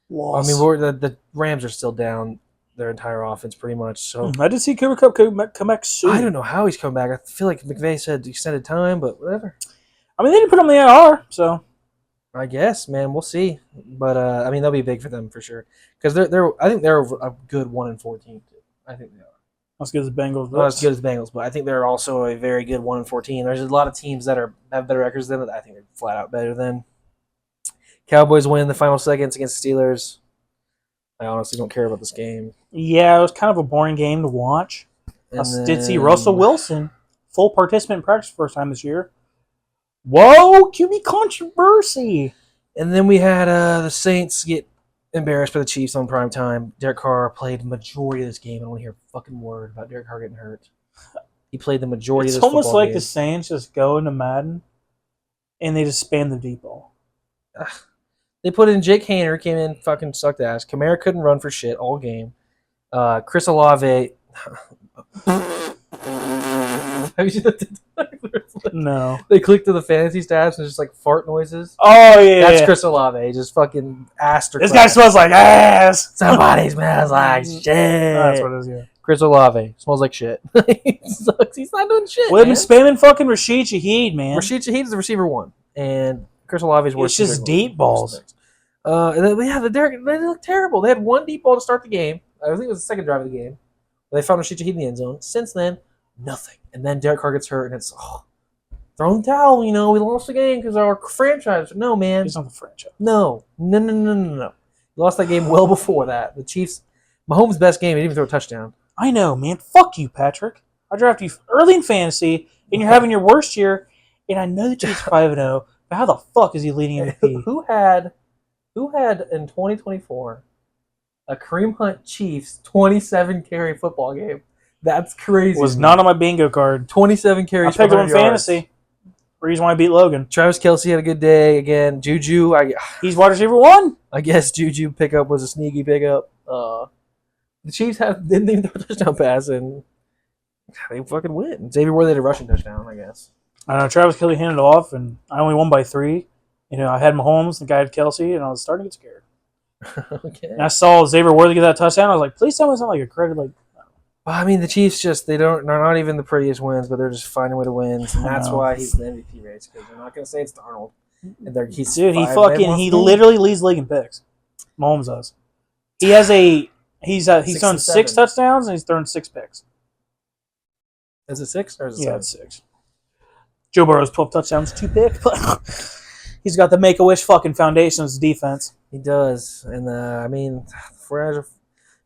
C: loss.
B: I mean, the Rams are still down their entire offense pretty much. So
C: I did see Cooper Kupp come back soon.
B: I don't know how he's come back. I feel like McVay said extended time, but whatever.
C: I mean, they didn't put him in the IR, so...
B: I guess, man, we'll see. But I mean, they'll be big for them for sure because I think they're a good 1-14 team. I think they are.
C: As good as the Bengals.
B: Not as good as the Bengals, but I think they're also a very good 1-14. There's a lot of teams that have better records than them. I think they're flat out better than. Cowboys win the final seconds against the Steelers. I honestly don't care about this game.
C: Yeah, it was kind of a boring game to watch. Did see Russell Wilson, full participant in practice first time this year. Whoa, QB controversy.
B: And then we had the Saints get embarrassed by the Chiefs on prime time. Derek Carr played the majority of this game. I don't want to hear a fucking word about Derek Carr getting hurt. He played the majority of this
C: football game. It's almost like
B: game.
C: the Saints just go into Madden and they just spam the deep ball.
B: They put in Jake Haener, came in, fucking sucked ass. Kamara couldn't run for shit all game. Chris Olave. Have you seen that?
C: No.
B: They click to the fantasy stats and it's just fart noises.
C: Oh, yeah.
B: That's Chris Olave. Just fucking ass.
C: This guy smells like ass.
B: Somebody smells like shit.
C: That's what it is, yeah.
B: Chris Olave smells like shit. He sucks. He's not doing shit.
C: Well, they've been spamming fucking Rashid Shaheed, man.
B: Rashid Shaheed is the receiver 1. And Chris Olave is worse.
C: It's just deep balls.
B: And then, they look terrible. They had 1 deep ball to start the game. I think it was the second drive of the game. They found Rashid Shaheed in the end zone. Since then, nothing. And then Derek Carr gets hurt, and it's, throw in the towel. We lost the game because our franchise. No, man.
C: He's not the franchise.
B: No. You lost that game well before that. The Chiefs, Mahomes' best game, he didn't even throw a touchdown.
C: I know, man. Fuck you, Patrick. I drafted you early in fantasy, and you're having your worst year, and I know the Chiefs 5-0, but how the fuck is he leading MVP?
B: Who had in 2024 a Kareem Hunt Chiefs 27 carry football game? That's crazy.
C: Was not on my bingo card.
B: 27 carries.
C: I picked him in fantasy. Reason why I beat Logan.
B: Travis Kelce had a good day again. Juju,
C: he's wide receiver 1.
B: I guess Juju pickup was a sneaky pickup. The Chiefs didn't even throw a touchdown pass, and they fucking win. Xavier Worthy had a rushing touchdown, I guess.
C: I know Travis Kelce handed it off, and I only won by 3. I had Mahomes, the guy had Kelce, and I was starting to get scared.
B: Okay.
C: And I saw Xavier Worthy get that touchdown. I was like, please tell me it's not like a credit.
B: Well, I mean, the Chiefs they're not even the prettiest wins, but they're just finding a way to win, and that's why he's in the MVP race, because they're not going to say it's Darnold. And
C: He literally leads the league in picks. Mahomes does. He's thrown 6 touchdowns and he's thrown 6 picks.
B: Is it 6 or is it 7?
C: Yeah, it's 6. Joe Burrow's 12 touchdowns, 2 picks. He's got the Make-A-Wish fucking foundation as defense.
B: He does, and I mean,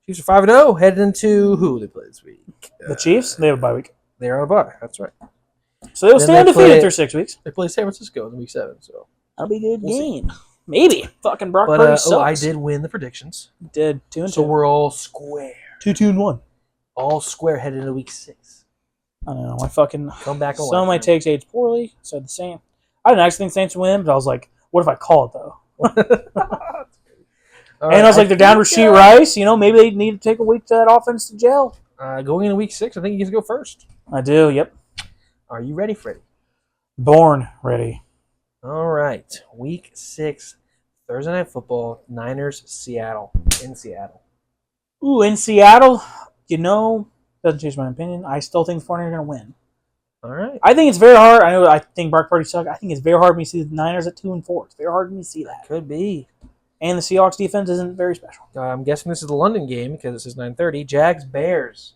B: Chiefs are 5-0, headed into who they play this week?
C: The Chiefs? They have a bye week.
B: They're on a bye. That's right.
C: So they'll stay undefeated through 6 weeks.
B: They play San Francisco in week 7, so
C: that'll be a good game. Maybe. Fucking Brock
B: Purdy
C: sucks.
B: I did win the predictions.
C: You did 2-2.
B: So we're all square.
C: 2-2-1.
B: All square headed into week 6.
C: I don't know. My fucking
B: come back.
C: Some of my takes aged poorly. Said the same. I didn't actually think Saints would win, but I was like, what if I call it, though?
B: All
C: And I was like, they're down
B: think,
C: Rasheed Rice. You know, maybe they need to take a week to that offense to gel.
B: Going into week 6, I think you get to go first.
C: I do, yep.
B: Are you ready, Freddie?
C: Born ready.
B: All right. Week 6, Thursday Night Football, Niners, Seattle. In Seattle.
C: Ooh, in Seattle, you know, doesn't change my opinion. I still think the 49ers are going to win.
B: All right.
C: I think it's very hard. I think Brock Purdy sucks. I think it's very hard for me to see the Niners at 2-4. It's very hard for me to see that.
B: Could be.
C: And the Seahawks defense isn't very special.
B: I'm guessing this is the London game because it says 9:30. Jags, Bears.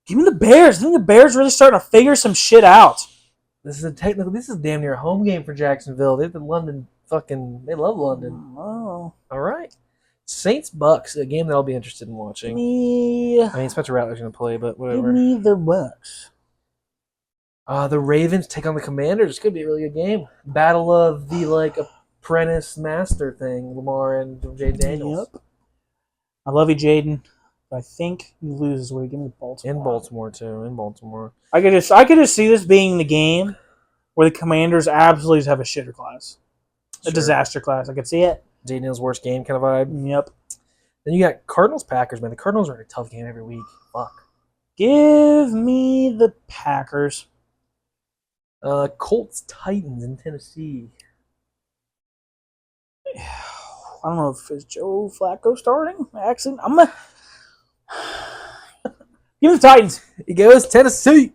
C: Give me the Bears. I think the Bears are really starting to figure some shit out.
B: This is damn near a home game for Jacksonville. They've been London they love London.
C: Oh.
B: All right. Saints, Bucks, a game that I'll be interested in watching. I mean, Spencer Rattler's going to play, but whatever.
C: Give me the Bucks.
B: The Ravens take on the Commanders. It's going to be a really good game. Battle of the, apprentice master thing, Lamar and Jaden Daniels.
C: Yep. I love you, Jaden. I think he loses weight. Give me Baltimore.
B: In Baltimore, too. In Baltimore.
C: I could just see this being the game where the Commanders absolutely just have a shitter class. A disaster class. I could see it.
B: Daniels' worst game kind of vibe.
C: Yep.
B: Then you got Cardinals-Packers, man. The Cardinals are in a tough game every week. Fuck.
C: Give me the Packers.
B: Colts-Titans in Tennessee.
C: I don't know if it's Joe Flacco starting. Actually, I'm going to... Give me the Titans.
B: He goes Tennessee.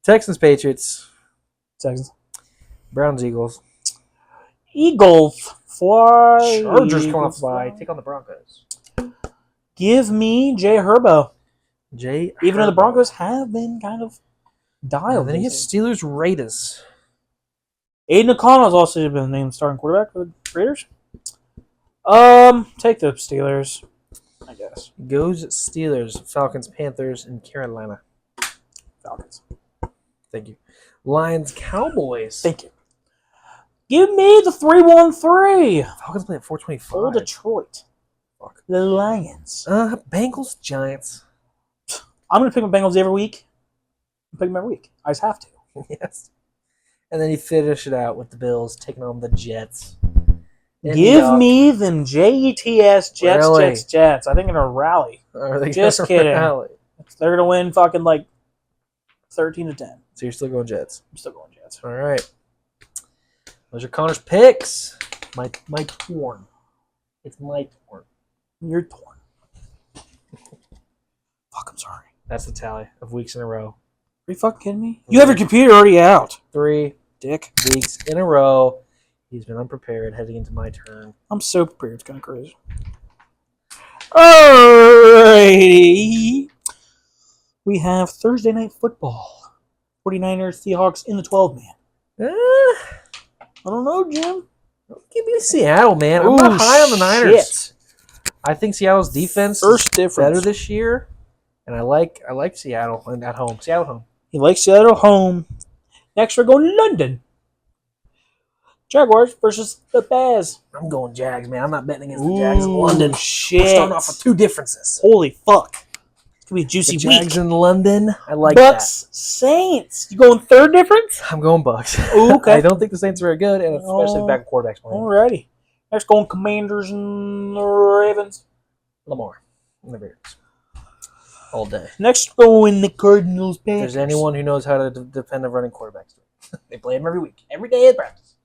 B: Texans-Patriots.
C: Texans.
B: Browns-Eagles.
C: Eagles fly.
B: Chargers come off by. Take on the Broncos.
C: Give me Jay Herbo. Even though the
B: Herbo.
C: Broncos have been kind of dialed.
B: Then he gets Steelers-Raiders.
C: Aiden O'Connell's also been named starting quarterback for the Raiders. Take the Steelers, I guess.
B: Goes Steelers, Falcons, Panthers, and Carolina.
C: Falcons.
B: Thank you. Lions, Cowboys.
C: Thank you. Give me the 3-1-3.
B: Falcons play at 4:25.
C: Oh, Detroit.
B: Fuck.
C: The Lions.
B: Bengals, Giants.
C: I'm going to pick my Bengals every week. I pick them every week. I just have to.
B: Yes. And then you finish it out with the Bills taking on the Jets.
C: Give me them Jets,
B: Really?
C: Jets. I think in a rally.
B: Are they
C: Just
B: gonna
C: kidding.
B: rally?
C: They're going to win fucking 13-10.
B: So you're still going Jets.
C: I'm still going Jets.
B: All right. Those are Connor's picks. My torn. It's my torn.
C: You're torn. Fuck, I'm sorry.
B: That's the tally of weeks in a row.
C: Are you fucking kidding me? You have your computer already out.
B: 3
C: Dick.
B: weeks in a row. He's been unprepared heading into my turn.
C: I'm so prepared. It's kind of crazy. Alrighty. We have Thursday Night Football. 49ers, Seahawks in the 12-man. I don't know, Jim.
B: Give me Seattle, man. I'm
C: Ooh,
B: not high on the Niners.
C: shit.
B: I think Seattle's defense
C: First
B: is
C: difference.
B: better this year, and I like Seattle and at home. Seattle at home.
C: He likes Seattle home. Next, we're going to London. Jaguars versus the Bears.
B: I'm going Jags, man. I'm not betting against the Jags in London.
C: Shit.
B: We're starting off with 2 differences.
C: Holy fuck. It's going to be a juicy
B: The
C: week.
B: Jags in London. I like
C: Bucks, Saints. You going third difference?
B: that. I'm going Bucks.
C: Ooh, okay.
B: I don't think the Saints are very good, and especially back quarterbacks playing.
C: Alrighty. Next, going Commanders and the Ravens.
B: Lamar. And the Bears. All day.
C: Next, going the Cardinals.
B: If there's anyone who knows how to defend a running quarterback, they play him every week, every day at practice.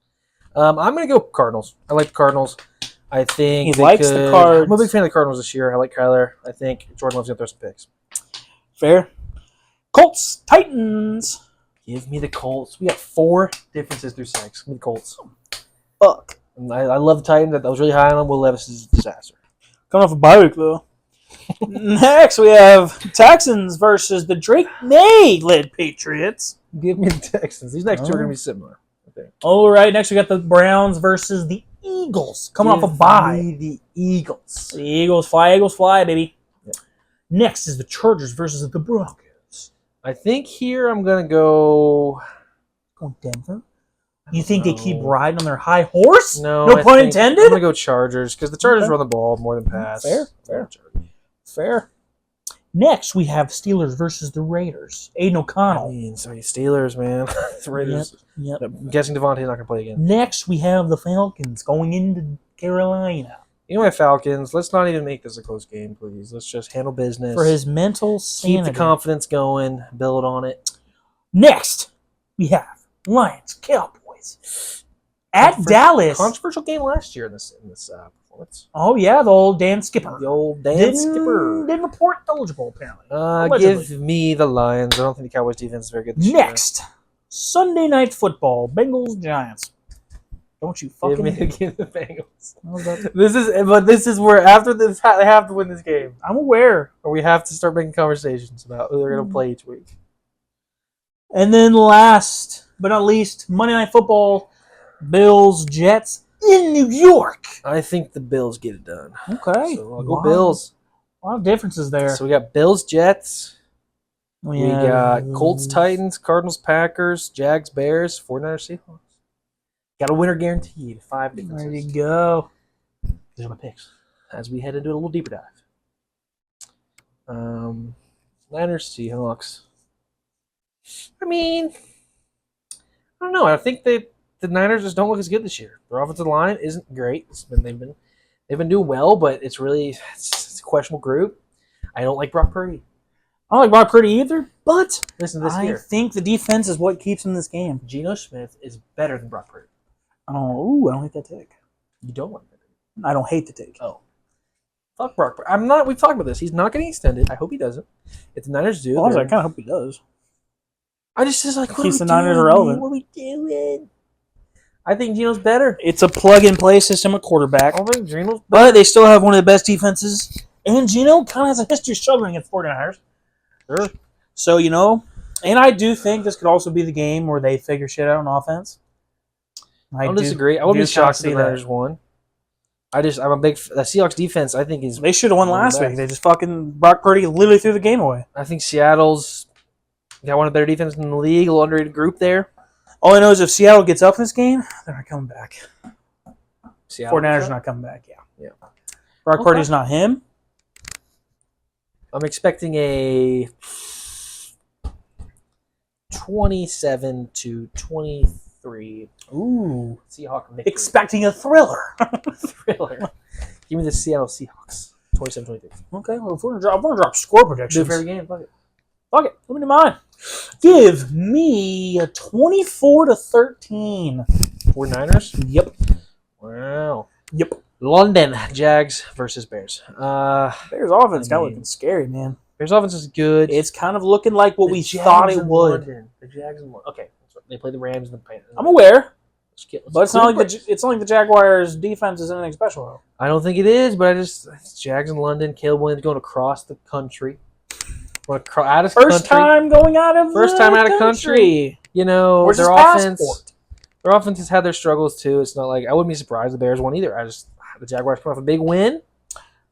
B: I'm going to go Cardinals. I like the Cardinals. I think
C: He likes the Cards.
B: I'm a big fan of the Cardinals this year. I like Kyler. I think Jordan Love's going to throw some picks.
C: Fair. Colts, Titans.
B: Give me the Colts. We got 4 differences through 6. Give me the Colts.
C: Fuck.
B: And I love the Titans. I was really high on them. Will Levis is a disaster.
C: Coming off a bye week, though. Next, we have Texans versus the Drake May-led Patriots.
B: Give me the Texans. These next 2 are going to be similar, I think.
C: All right, next we got the Browns versus the Eagles. Coming off a bye.
B: Give me the Eagles.
C: The Eagles fly, baby.
B: Yeah.
C: Next is the Chargers versus the Broncos.
B: I think here I'm going to go...
C: Going Denver. You think they keep riding on their high horse?
B: No,
C: No pun intended?
B: I'm going to go Chargers because the Chargers
C: Okay.
B: run the ball more than pass.
C: Fair.
B: Fair.
C: Fair. Next, we have Steelers versus the Raiders. Aiden
B: I
C: O'Connell.
B: mean, sorry, Steelers, man. The Raiders.
C: Yep.
B: I'm guessing Devontae's not going to play again.
C: Next, we have the Falcons going into Carolina.
B: You know my Falcons. Let's not even make this a close game, please. Let's just handle business.
C: For his mental
B: Keep
C: sanity.
B: the confidence going. Build on it.
C: Next, we have Lions, Cowboys. At Dallas.
B: Controversial game last year in this performance.
C: Oh, yeah, the old Dan Skipper.
B: The old Dan
C: Didn't
B: Skipper.
C: report eligible, apparently.
B: Give me the Lions. I don't think the Cowboys defense is very good this year.
C: Next, Sunday Night Football, Bengals, Giants. Don't you fucking
B: Give the Bengals. This is where after this they have to win this game,
C: I'm aware.
B: or we have to start making conversations about who they're going to play each week.
C: And then last but not least, Monday Night Football, Bills, Jets in New York.
B: I think the Bills get it done.
C: Okay.
B: So I'll go Bills.
C: A lot of differences there.
B: So we got Bills, Jets. We
C: Yeah.
B: got Colts, Titans, Cardinals, Packers, Jags, Bears, 49ers, Seahawks. Got a winner guaranteed. 5 differences.
C: There you go.
B: These are my picks. As we head into a little deeper dive. Niners, Seahawks. I mean, I don't know. I think the Niners just don't look as good this year. Their offensive line isn't great. They've been doing well, but it's a questionable group. I don't like Brock Purdy.
C: I don't like Brock Purdy either, but
B: Listen to this
C: I
B: year.
C: think the defense is what keeps him in this game.
B: Geno Smith is better than Brock Purdy.
C: Oh, I don't hate that take.
B: You don't like that.
C: I don't hate the take.
B: Oh. Fuck Brock Purdy. We've talked about this. He's not getting extended. I hope he doesn't. If the Niners do,
C: Honestly, I kind of hope he does.
B: I just like, what
C: Keeps
B: are we
C: the Niners
B: doing,
C: relevant.
B: man? What are we doing? I think Geno's better.
C: It's a plug-and-play system at quarterback.
B: I think Geno's
C: But they still have one of the best defenses. And Geno kind of has a history of struggling against 49ers.
B: Sure.
C: So, and I do think this could also be the game where they figure shit out on offense.
B: I don't disagree. I wouldn't be
C: do kinda
B: shocked if the Niners won. I'm a big... The Seahawks defense, I think, is...
C: They should have won
B: one of
C: last
B: the
C: week.
B: best.
C: They just fucking... Brock Purdy literally threw the game away.
B: I think Seattle's got one of their defenses in the league, a little underrated group there.
C: All I know is if Seattle gets up in this game, they're not coming back.
B: Seattle.
C: 49ers are not coming back,
B: Yeah.
C: Brock Purdy's not him.
B: I'm expecting a 27-23
C: Ooh.
B: Seahawk victory.
C: Expecting a thriller.
B: Thriller. Give me the Seattle Seahawks. 27-23.
C: Okay, well, if we're gonna drop score
B: Do
C: predictions.
B: it for every game. Fuck it.
C: Fuck it. Let me do mine. Give me a 24-13.
B: 49ers?
C: Yep.
B: Wow.
C: Yep.
B: London Jags versus Bears.
C: Bears offense got looking scary, man.
B: Bears offense is good.
C: It's kind of looking like what
B: The
C: we
B: Jags
C: thought it
B: in
C: would.
B: London. The Jags in London. Okay, that's right. They play the Rams and the Panthers.
C: I'm aware,
B: Let's
C: but it's not like the Jaguars' defense is anything special. Though.
B: I don't think it is, but it's Jags in London. Caleb Williams going across the country. Out of
C: First time going out of
B: First
C: the
B: time out of
C: country.
B: You know,
C: Where's his
B: their offense.
C: passport?
B: Their offense has had their struggles too. It's not like I wouldn't be surprised the Bears won either. The Jaguars put off a big win.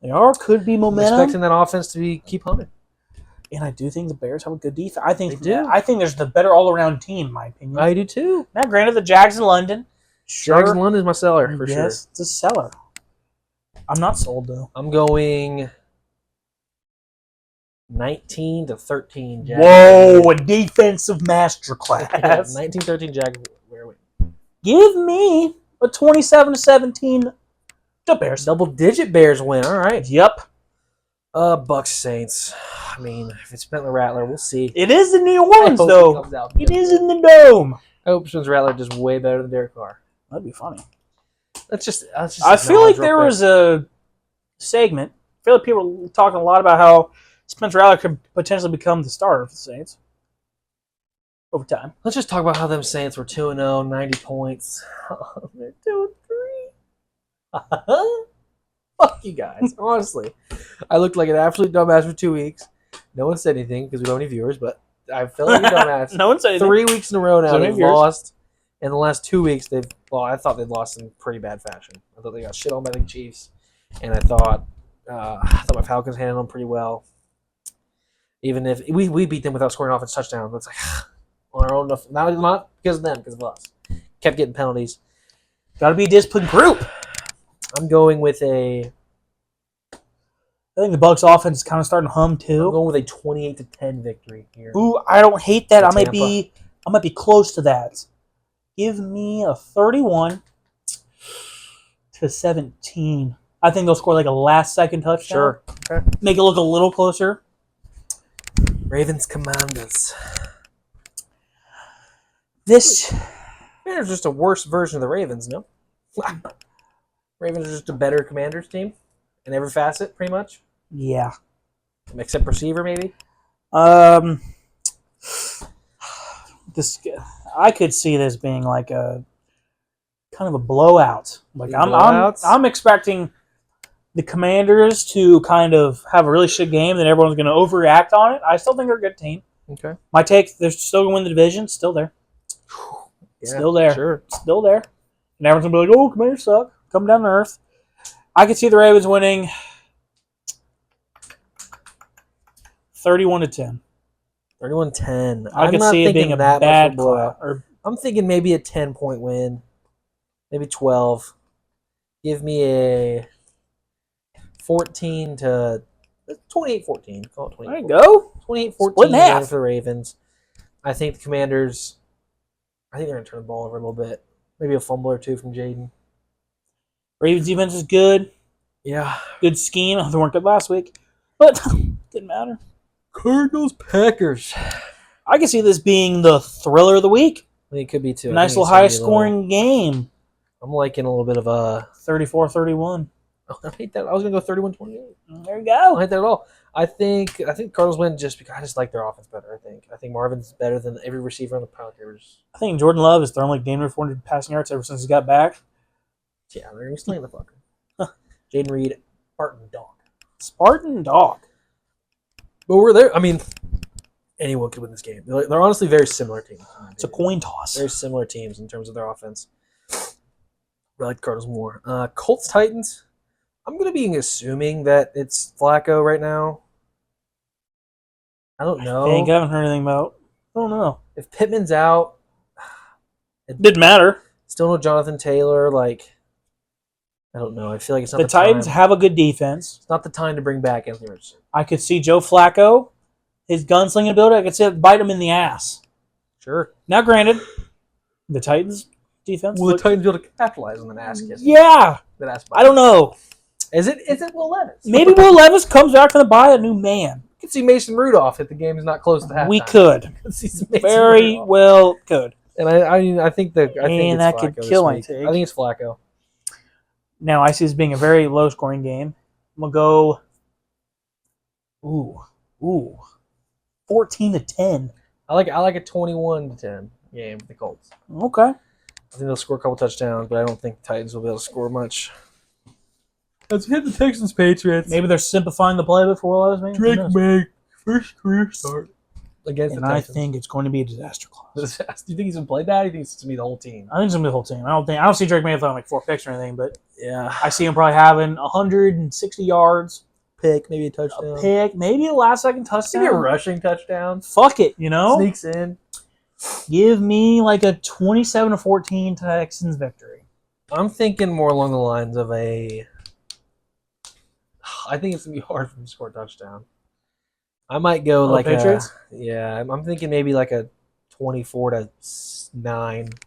C: They are could be
B: I'm
C: momentum,
B: expecting that offense to keep humming.
C: and I do think the Bears have a good defense. I think
B: They do.
C: I think there's the better all-around team, in my opinion.
B: I do too.
C: Now, granted, the Jags in London, sure,
B: Jags in London is my seller for sure.
C: yes, it's a seller. I'm not sold though.
B: I'm going 19-13 Jags.
C: Whoa, a defensive masterclass.
B: 19-13 Jags. Where are we?
C: Give me a 27-17. The Bears.
B: Double-digit Bears win. All right.
C: Yep.
B: Bucks Saints. I mean, if it's Bentley Rattler, we'll see.
C: It is in New
B: I
C: Orleans,
B: hope
C: though.
B: it comes out
C: It
B: good.
C: is in the Dome.
B: I hope Bentley Rattler does way better than Derek Carr.
C: That'd be funny.
B: Let's just
C: I feel like there was a segment. I feel like people were talking a lot about how Spencer Rattler could potentially become the starter for the Saints over time.
B: Let's just talk about how them Saints were 2-0, 90 points. They're 2-3. Fuck you guys. Honestly, I looked like an absolute dumbass for 2 weeks. No one said anything because we don't have any viewers, but I felt like a dumbass.
C: No one said anything.
B: 3 weeks in a row now
C: So no
B: they've
C: viewers.
B: lost. In the last 2 weeks, I thought they'd lost in pretty bad fashion. I thought they got shit on by the Chiefs, and I thought my Falcons handled them pretty well. Even if we beat them without scoring offense touchdowns, but it's like on our own. Not because of them, because of us. Kept getting penalties.
C: Got to be a disciplined group.
B: I'm going with a
C: I think the Bucks offense is kind of starting to hum
B: I'm
C: too.
B: going with a 28-10 victory here.
C: Ooh, I don't hate that.
B: For
C: I might be close to that. Give me a 31-17. I think they'll score like a last-second touchdown.
B: Sure. Okay.
C: Make it look a little closer.
B: Ravens Commanders.
C: This
B: Commanders are just a worse version of the Ravens, no? Ravens are just a better Commanders team in every facet, pretty much.
C: Yeah.
B: Except receiver, maybe.
C: This I could see this being like a kind of a blowout. Like I'm expecting the Commanders to kind of have a really shit game, then everyone's going to overreact on it. I still think they're a good team.
B: Okay.
C: My take: they're still going to win the division. Still there.
B: Yeah,
C: Still there.
B: Sure.
C: Still there. And everyone's going to be like, "Oh, Commanders suck. Come down to earth." I could see the Ravens winning 31-10.
B: 31-10.
C: I could see it being a bad blowout.
B: I'm thinking maybe a 10-point win. Maybe 12. Give me a 28-14. Call it 28-14.
C: There you go.
B: 28-14
C: Split in half.
B: win for the Ravens. I think the Commanders, they're going to turn the ball over a little bit. Maybe a fumble or two from Jaden.
C: Ravens defense is good.
B: Yeah.
C: Good scheme. They weren't good last week. But didn't matter.
B: Cardinals Packers.
C: I can see this being the thriller of the week.
B: I think it could be too.
C: Nice little high-scoring game.
B: I'm liking a little bit of a
C: 34-31.
B: Oh, I hate that. I was going to go 31-28.
C: There you
B: I
C: go.
B: don't hate that at all. I think Cardinals win just because I just like their offense better. I think Marvin's better than every receiver on the Packers.
C: I think Jordan Love has thrown like damn near 400 passing yards ever since he got back.
B: Yeah, they're going to sling the fucker. Jaden Reed, Spartan Dog.
C: Spartan Dog.
B: But we're there. I mean, anyone could win this game. They're honestly very similar teams.
C: It's a coin toss.
B: Very similar teams in terms of their offense. I like the Cardinals more. Colts Titans. I'm going to be assuming that it's Flacco right now. I don't know.
C: I haven't heard anything about. I don't know.
B: If Pittman's out,
C: it didn't matter.
B: Still no Jonathan Taylor. I don't know. I feel like it's not
C: the Titans have a good defense.
B: It's not the time to bring back Anthony Richardson.
C: I could see Joe Flacco, his gunslinging ability. I could see it bite him in the ass.
B: Sure.
C: Now, granted, the Titans defense.
B: Will the Titans be able to capitalize on an ass kiss?
C: Yeah. I don't know.
B: Is it Will Levis?
C: Maybe Will Levis comes back from the bye a new man.
B: We could see Mason Rudolph if the game is not close to halftime.
C: We could. Very well could.
B: And I think it's
C: that
B: Flacco
C: could kill my
B: week.
C: take.
B: I think it's Flacco.
C: Now I see this being a very low scoring game. I'm gonna go 14-10.
B: I like a 21-10 game for the Colts.
C: Okay.
B: I think they'll score a couple touchdowns, but I don't think the Titans will be able to score much. Let's hit the Texans Patriots.
C: Maybe they're simplifying the play before Will Levis.
B: Drake May first career start against
C: and
B: the Texans.
C: I think it's going to be a disaster clause.
B: Do you think he's gonna play bad? Or do you think it's gonna be the whole team?
C: I think it's gonna be the whole team. I don't see Drake May throwing like 4 picks or anything, but
B: Yeah,
C: I see him probably having 160 yards,
B: pick maybe a touchdown,
C: a pick, maybe a last second touchdown,
B: maybe a rushing touchdown.
C: Fuck it, you know.
B: Sneaks in.
C: Give me like a 27-14 Texans victory.
B: I'm thinking more along the lines of a. I think it's gonna be hard for him to score a touchdown. I might go like
C: Patriots?
B: I'm thinking maybe like a 24-9.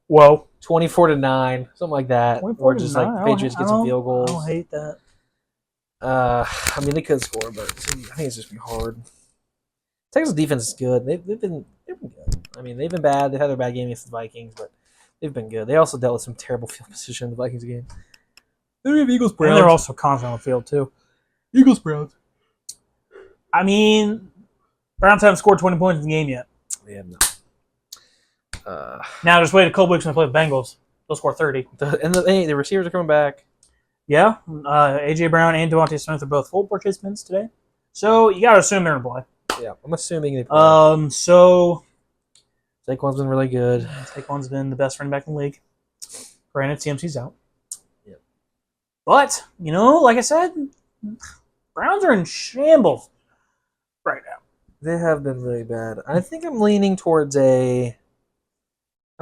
C: Whoa.
B: 24-9, something like that. Or just like the Patriots get some field goals.
C: I don't hate that.
B: I mean, they could score, but I think it's just gonna be hard. Texas defense is good. They've been good. I mean, they've been bad. They've had their bad game against the Vikings, but they've been good. They also dealt with some terrible field position in the Vikings game. Then we have Eagles Browns.
C: And they're also confident on the field too.
B: Eagles Browns.
C: I mean, Browns haven't scored 20 points in the game yet.
B: They have not.
C: Now just wait a couple weeks when they play the Bengals. They'll score 30.
B: The receivers are coming back.
C: Yeah, A.J. Brown and Devontae Smith are both full participants today. So you got to assume they're going to play.
B: Yeah, I'm assuming they play.
C: So
B: Saquon's been really good.
C: Saquon's been the best running back in the league. Granted, CMC's out.
B: Yep.
C: But, like I said, Browns are in shambles right now.
B: They have been really bad. I think I'm leaning towards I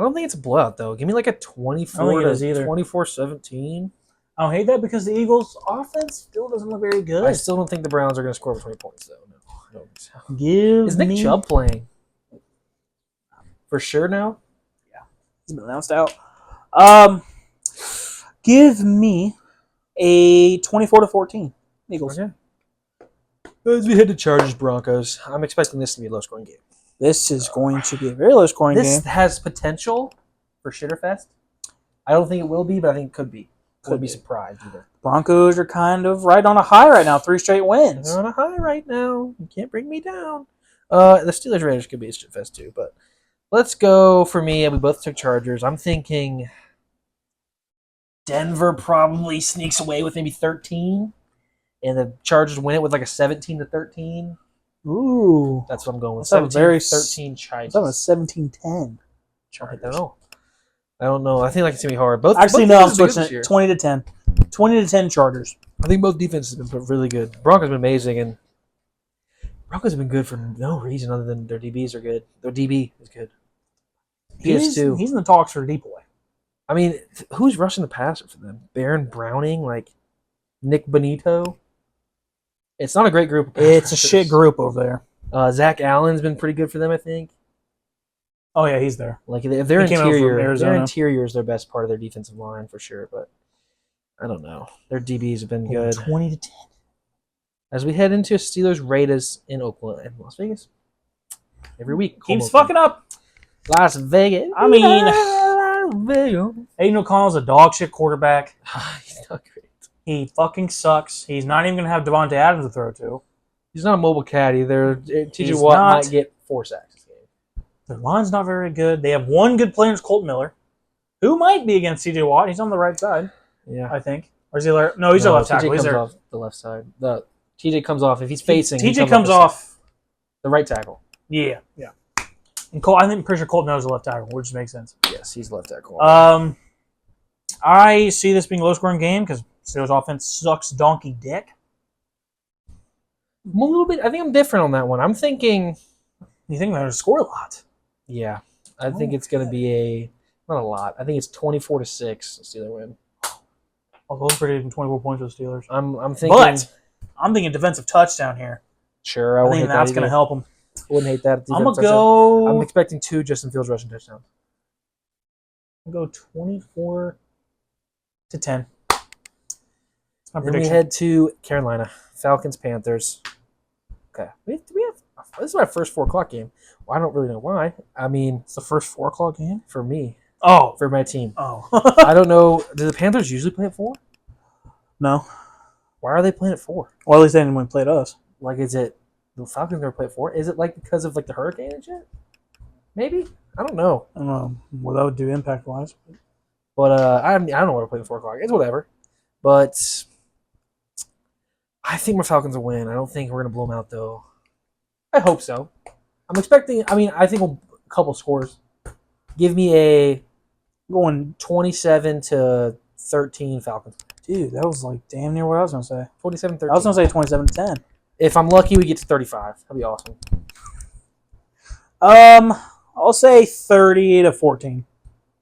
B: don't think it's a blowout, though. Give me like a 24-17.
C: I don't hate that because the Eagles' offense still doesn't look very good.
B: I still don't think the Browns are going to score over 20 points, though. No, I don't think so.
C: Give
B: Is Nick
C: me...
B: Chubb playing? For sure now?
C: He's been announced out. Give me a 24-14 Eagles.
B: Okay. As we head to Chargers Broncos, I'm expecting this to be a low-scoring game.
C: This is going to be a very low-scoring game.
B: This has potential for Shitterfest. I don't think it will be, but I think it could be. Could be surprised either.
C: Broncos are kind of right on a high right now. 3 straight wins.
B: They're on a high right now. You can't bring me down. The Steelers Raiders could be a Shitfest too, but let's go for me. We both took Chargers. I'm thinking Denver probably sneaks away with maybe 13, and the Chargers win it with like a 17-13.
C: Ooh.
B: That's what I'm going with.
C: That's a very
B: 13 Chargers.
C: That's a 17-10.
B: I don't know. I think like it's gonna be hard. Both
C: Actually,
B: both
C: no. I'm
B: defenses
C: switching
B: have
C: it.
B: been good this year.
C: 20-10 Chargers.
B: I think both defenses have been really good. Broncos have been amazing, and Broncos have been good for no reason other than their DBs are good. Their DB is good.
C: He's in the talks for D-boy.
B: I mean, who's rushing the passer for them? Baron Browning, like Nick Bonito. It's not a great group.
C: It's a shit group over there.
B: Zach Allen's been pretty good for them, I think.
C: Oh yeah, he's there.
B: Like if their
C: He came over from
B: interior,
C: Arizona.
B: their interior is their best part of their defensive line for sure. But I don't know. Their DBs have been good.
C: 20-10.
B: As we head into Steelers Raiders in Oakland and Las Vegas every week.
C: Keeps fucking up.
B: Las Vegas.
C: I mean,
B: Vegas.
C: Aiden O'Connell's a dog shit quarterback.
B: He's not great.
C: He fucking sucks. He's not even gonna have Devontae Adams to throw to.
B: He's not a mobile cat either. TJ
C: He's
B: Watt
C: not.
B: might get 4 sacks this game.
C: Their line's not very good. They have one good player, it's Colt Miller, who might be against TJ Watt. He's on the right side,
B: Yeah.
C: I think. Or is he? No, he's a left tackle.
B: TJ
C: He's
B: comes
C: there.
B: off the left side. The TJ comes off if he's facing.
C: TJ comes off.
B: the right tackle.
C: Yeah. And Colt, I'm pretty sure Colt knows the left tackle, which makes sense.
B: Yes, he's left tackle.
C: I see this being a low-scoring game because Steelers offense sucks donkey dick.
B: I'm a little bit. I think I'm different on that one. I'm thinking.
C: You think they're going to score a lot?
B: Yeah, I think it's going to be not a lot. I think it's 24-6. Steelers win.
C: Oh, those predicting 24 points for the Steelers.
B: I'm thinking.
C: But I'm thinking defensive touchdown here.
B: Sure,
C: I
B: wouldn't
C: think
B: hate
C: that's
B: that
C: going to
B: either.
C: help them.
B: Wouldn't hate that.
C: I'm going to go...
B: I'm expecting 2 Justin Fields rushing touchdowns.
C: I'll go 24-10. That's my
B: Then we
C: prediction.
B: head to Carolina. Falcons, Panthers. Okay. We have this is my first 4 o'clock game. Well, I don't really know why. I mean,
C: It's the first 4 o'clock game?
B: for me,
C: Oh.
B: for my team.
C: Oh.
B: I don't know. Do the Panthers usually play at 4?
C: No.
B: Why are they playing at 4?
C: Well, at least they didn't when they played us.
B: Like, is it the Falcons never play at 4? Is it like because of like the hurricane and shit? Maybe. I don't know.
C: I don't know what that would do impact-wise.
B: But I don't know why we're playing at 4 o'clock. It's whatever. But I think my Falcons will win. I don't think we're gonna blow them out though. I hope so. I'm expecting. I mean, I think a couple scores. Give me a
C: Going,
B: 27-13 Falcons.
C: dude, that was like damn near what I was going to say.
B: 27-13.
C: I was going to say 27-10.
B: If I'm lucky, we get to 35. That'd be awesome.
C: I'll say 30-14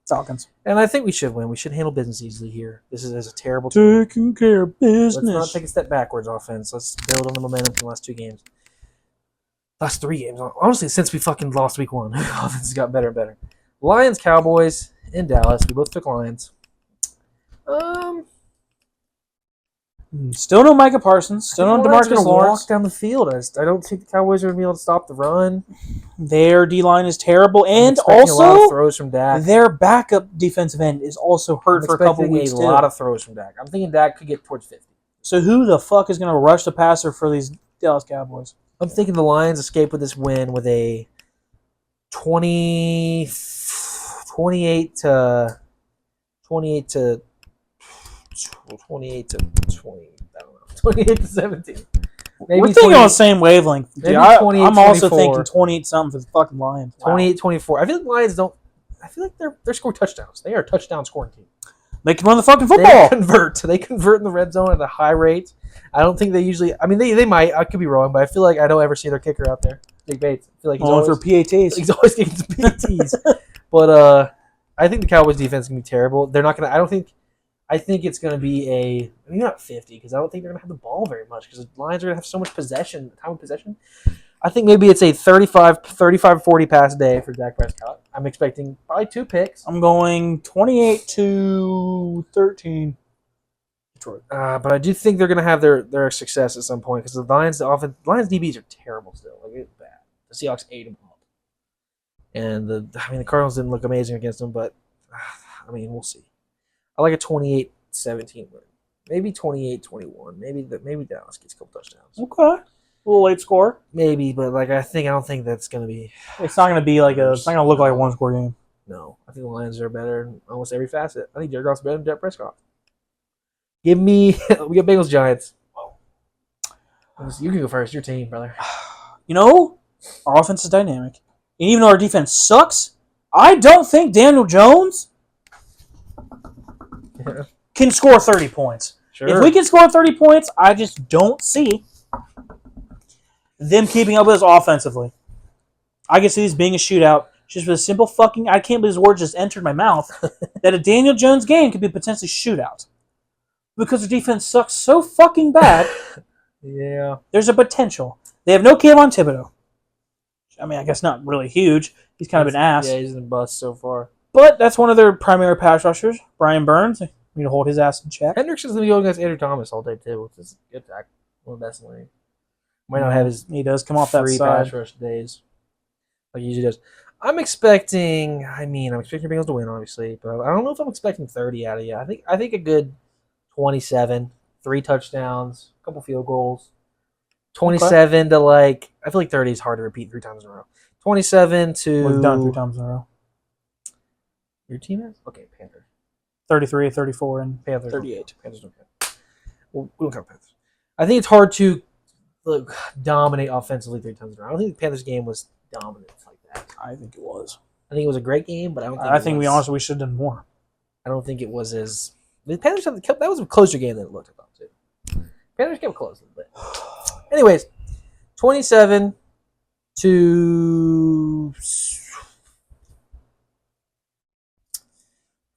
C: Falcons.
B: And I think we should win. We should handle business easily here. This is a terrible team.
C: Taking care of
B: Let's not
C: business.
B: take a step backwards, offense. Let's build on the momentum from the last 2 games. Last 3 games. Honestly, since we fucking lost week 1, offense has got better and better. Lions, Cowboys in Dallas. We both took Lions.
C: Still no Micah Parsons. Still no
B: Lions are
C: DeMarcus
B: gonna
C: Lawrence.
B: walk down the field. I don't think the Cowboys are going to be able to stop the run.
C: Their D-line is terrible.
B: I'm
C: And
B: expecting a lot of
C: also,
B: throws from Dak.
C: their backup defensive end is also hurt
B: I'm
C: for a couple
B: expecting
C: weeks,
B: a
C: too.
B: lot of throws from Dak. I'm thinking Dak could get towards 50.
C: So who the fuck is going to rush the passer for these Dallas Cowboys?
B: I'm thinking the Lions escape with this win with a 28 to 20. I don't know. 28 to 17. Maybe
C: We're thinking
B: 20
C: on the same wavelength.
B: maybe
C: Dude,
B: 28,
C: I'm also
B: 24.
C: thinking 28 something for the fucking Lions. Wow.
B: 28-24. I feel like Lions don't. I feel like they're scoring touchdowns. They are a touchdown scoring team.
C: They can run the fucking
B: They
C: football.
B: convert. They convert in the red zone at a high rate. I don't think they usually. I mean, they might. I could be wrong, but I feel like I don't ever see their kicker out there. Nick Bates. I feel like
C: Only for PATs.
B: he's always getting some PTs. But I think the Cowboys defense is gonna be terrible. They're not gonna. I I think it's going to be maybe not 50 because I don't think they're going to have the ball very much because the Lions are going to have so much time of possession. I think maybe it's a 35-40 pass day for Dak Prescott. I'm expecting probably 2 picks.
C: I'm going 28-13. Detroit.
B: But I do think they're going to have their success at some point because the Lions DBs are terrible still. Like, it's bad. The Seahawks ate them up. And the Cardinals didn't look amazing against them, but we'll see. I like a 28-17 win. Maybe 28-21. Maybe Dallas gets a couple touchdowns.
C: Okay. A little late score.
B: Maybe, but I don't think that's going to be.
C: It's not going to be it's not going to look like a one-score game.
B: No, I think the Lions are better in almost every facet. I think Jared Goff's better than Dak Prescott. Give me we got Bengals Giants. You can go first. Your team, brother.
C: Our offense is dynamic, and even though our defense sucks, I don't think Daniel Jones can score 30 points.
B: Sure.
C: If we can score 30 points, I just don't see them keeping up with us offensively. I can see this being a shootout just for the simple fucking. I can't believe this word just entered my mouth. That a Daniel Jones game could be potentially shootout. Because their defense sucks so fucking bad.
B: Yeah.
C: There's a potential. They have no Kayvon Thibodeau. I guess not really huge. He's kind of an ass.
B: Yeah, he's in the bust so far.
C: But that's one of their primary pass rushers, Brian Burns. We need to hold his ass in check.
B: Hendricks is going to be going against Andrew Thomas all day, too, which is a good tackle. One of the best in the league. Might not have his
C: He does come off that
B: free
C: side.
B: pass rush days like he usually does. I'm expecting Bengals to win, obviously, but I don't know if I'm expecting 30 out of you. I think a good 27, 3 touchdowns, a couple field goals. 27 to I feel like 30 is hard to repeat 3 times in a row. 27 to.
C: We've done 3 times in a row.
B: Your team is? Okay, Panthers.
C: 33, 34, and
B: Panthers.
C: 38.
B: Panthers don't count. Well, we don't count Panthers. I think it's hard to dominate offensively 3 times in a row. I don't think the Panthers game was dominant like that.
C: I think it was.
B: I think it was a great game, but I don't think.
C: I think we should have done more.
B: I don't think it was as. The Panthers that was a closer game than it looked like too. Panthers kept close a little bit. Anyways, 27 to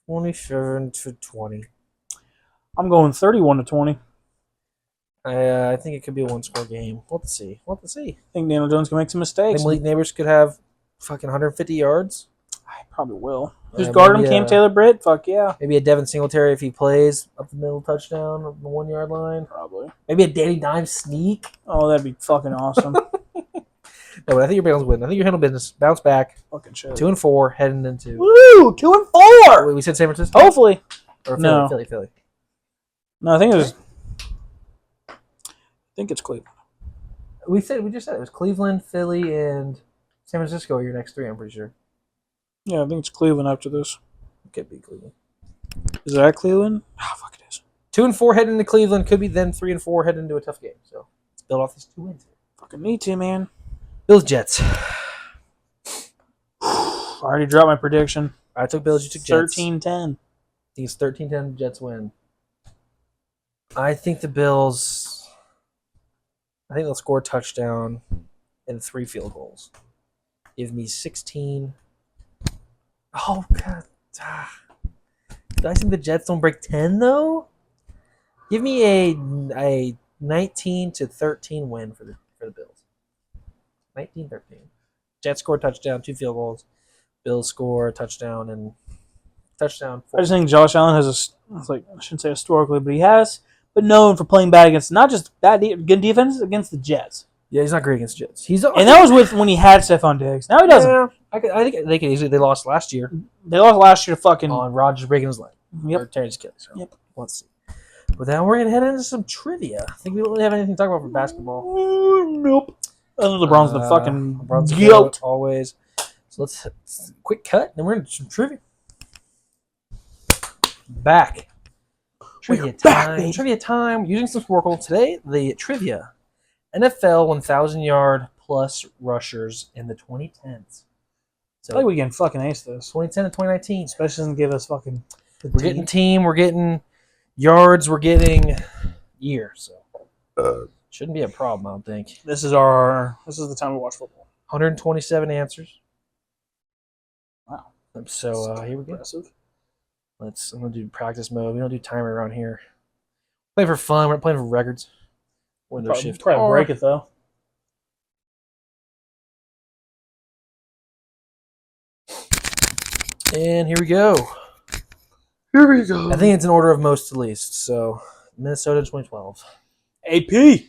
B: 27 to 20.
C: I'm going 31-20.
B: I think it could be a 1-score game. We'll have to see.
C: I think Daniel Jones can make some mistakes.
B: Malik Neighbors could have fucking 150 yards.
C: I probably will. Who's guarding him? Cam Taylor-Britt? Fuck yeah.
B: Maybe a Devin Singletary if he plays up the middle touchdown on the 1-yard line.
C: Probably.
B: Maybe a Danny Dimes sneak.
C: Oh, that'd be fucking awesome.
B: No, but I think your Bengals win. I think you handle business. Bounce back.
C: Fucking shit.
B: 2-4 heading into.
C: Woo! 2-4.
B: Wait, we said San Francisco.
C: Hopefully.
B: Or Philly,
C: No.
B: Philly.
C: No, I think it's Cleveland.
B: We just said it was Cleveland, Philly, and San Francisco are your next 3. I'm pretty sure.
C: Yeah, I think it's Cleveland after this.
B: It could be Cleveland.
C: Is that Cleveland? Fuck it is.
B: 2-4 heading into Cleveland. Could be then 3-4 heading into a tough game. So let's build off these 2 wins.
C: Fucking need to, man.
B: Bills Jets.
C: I already dropped my prediction.
B: I took Bills. You took Jets.
C: 13-10.
B: I think it's 13-10. Jets win. I think the Bills. I think they'll score a touchdown and 3 field goals. Give me 16. Oh God! Do I think the Jets don't break 10 though? Give me a 19-13 win for the Bills. 19-13. Jets score a touchdown, 2 field goals. Bills score a touchdown and touchdown. 4.
C: I just think Josh Allen has I shouldn't say historically, but he has, but known for playing bad against not just bad good defense against the Jets.
B: Yeah, he's not great against Jets.
C: And that was when he had Stephon Diggs. Now he doesn't.
B: Yeah, I think they could easily. They lost last year.
C: They lost last year to fucking
B: on Rodgers breaking his leg.
C: Yep.
B: Or tearing his Achilles. So
C: Yep.
B: Let's see. But then we're gonna head into some trivia. I think we don't really have anything to talk about for basketball.
C: Nope. Other than LeBron's the fucking
B: LeBron's the
C: goat.
B: goat, always. So let's quick cut, and then we're into some trivia. Back. Trivia time.
C: baby.
B: Trivia time. Using some Sporcle today. The trivia. NFL 1,000-yard plus rushers in the 2010s.
C: I feel like we can fucking ace this.
B: 2010 and 2019.
C: Especially doesn't give us fucking.
B: We're getting team. We're getting yards. We're getting year. So shouldn't be a problem, I don't think.
C: This is the time to watch football.
B: 127 answers.
C: Wow.
B: So here we go.
C: Impressive.
B: I'm gonna do practice mode. We don't do timer around here. Playing for fun. We're not playing for records. Window shift.
C: Probably break it though.
B: And here we go.
C: Here we go.
B: I think it's in order of most to least. So Minnesota 2012.
C: AP.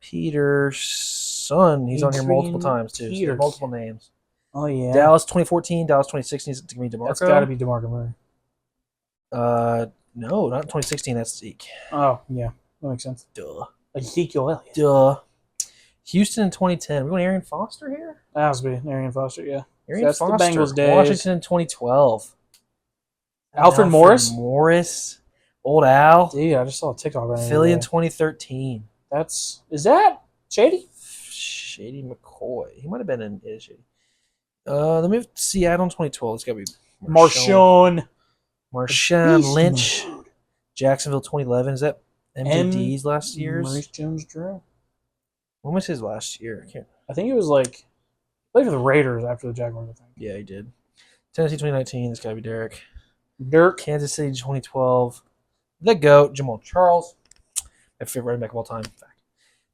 B: Peterson. He's on here multiple times too. So multiple names.
C: Oh yeah.
B: Dallas 2014. Dallas 2016 is going to be DeMarco.
C: That's got to be DeMarco Murray.
B: No, not 2016. That's Zeke.
C: Oh yeah, that makes sense.
B: Duh.
C: Ezekiel Elliott.
B: Duh. Houston in 2010. We want Arian Foster here?
C: That has to be Arian Foster, yeah.
B: Arian
C: That's
B: Foster.
C: the Bengals days.
B: Washington in 2012.
C: Alfred Morris?
B: Morris. Old Al.
C: Dude, I just saw a TikTok right now.
B: Philly in 2013.
C: Is that Shady?
B: Shady McCoy. He might have been in Shady. Let me have Seattle in 2012. It's got to be Marshawn Lynch. Jacksonville 2011. Is that MJD's last year's?
C: Maurice Jones-Drew.
B: When was his last year?
C: I think it was like played for the Raiders after the Jaguars, I think.
B: Yeah, he did. Tennessee 2019. It's got to be Derek.
C: Dirk.
B: Kansas City 2012. The GOAT, Jamal Charles. My favorite running back of all time. In fact.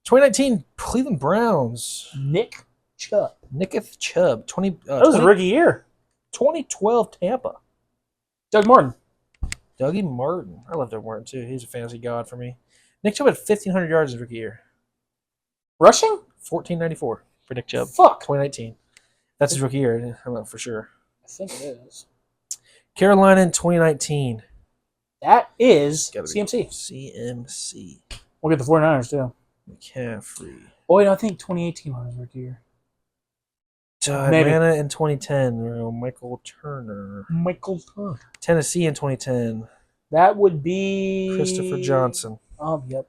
B: 2019 Cleveland Browns.
C: Nick Chubb.
B: Nicketh Chubb.
C: That was a rookie year.
B: 2012 Tampa.
C: Doug Martin.
B: Dougie Martin. I love Doug Martin too. He's a fantasy god for me. Nick Chubb had 1,500 yards his rookie year.
C: Rushing?
B: 1494 for Nick Chubb.
C: Fuck.
B: 2019. That's his rookie year. I'm not for sure.
C: I think it is.
B: Carolina in 2019.
C: That is
B: Gotta be
C: CMC.
B: CMC.
C: We'll get the 49ers too.
B: McCaffrey.
C: Oh, wait, I think 2018 was his rookie year.
B: Atlanta in 2010. Michael Turner. Tennessee in 2010.
C: That would be
B: Christopher Johnson.
C: Yep.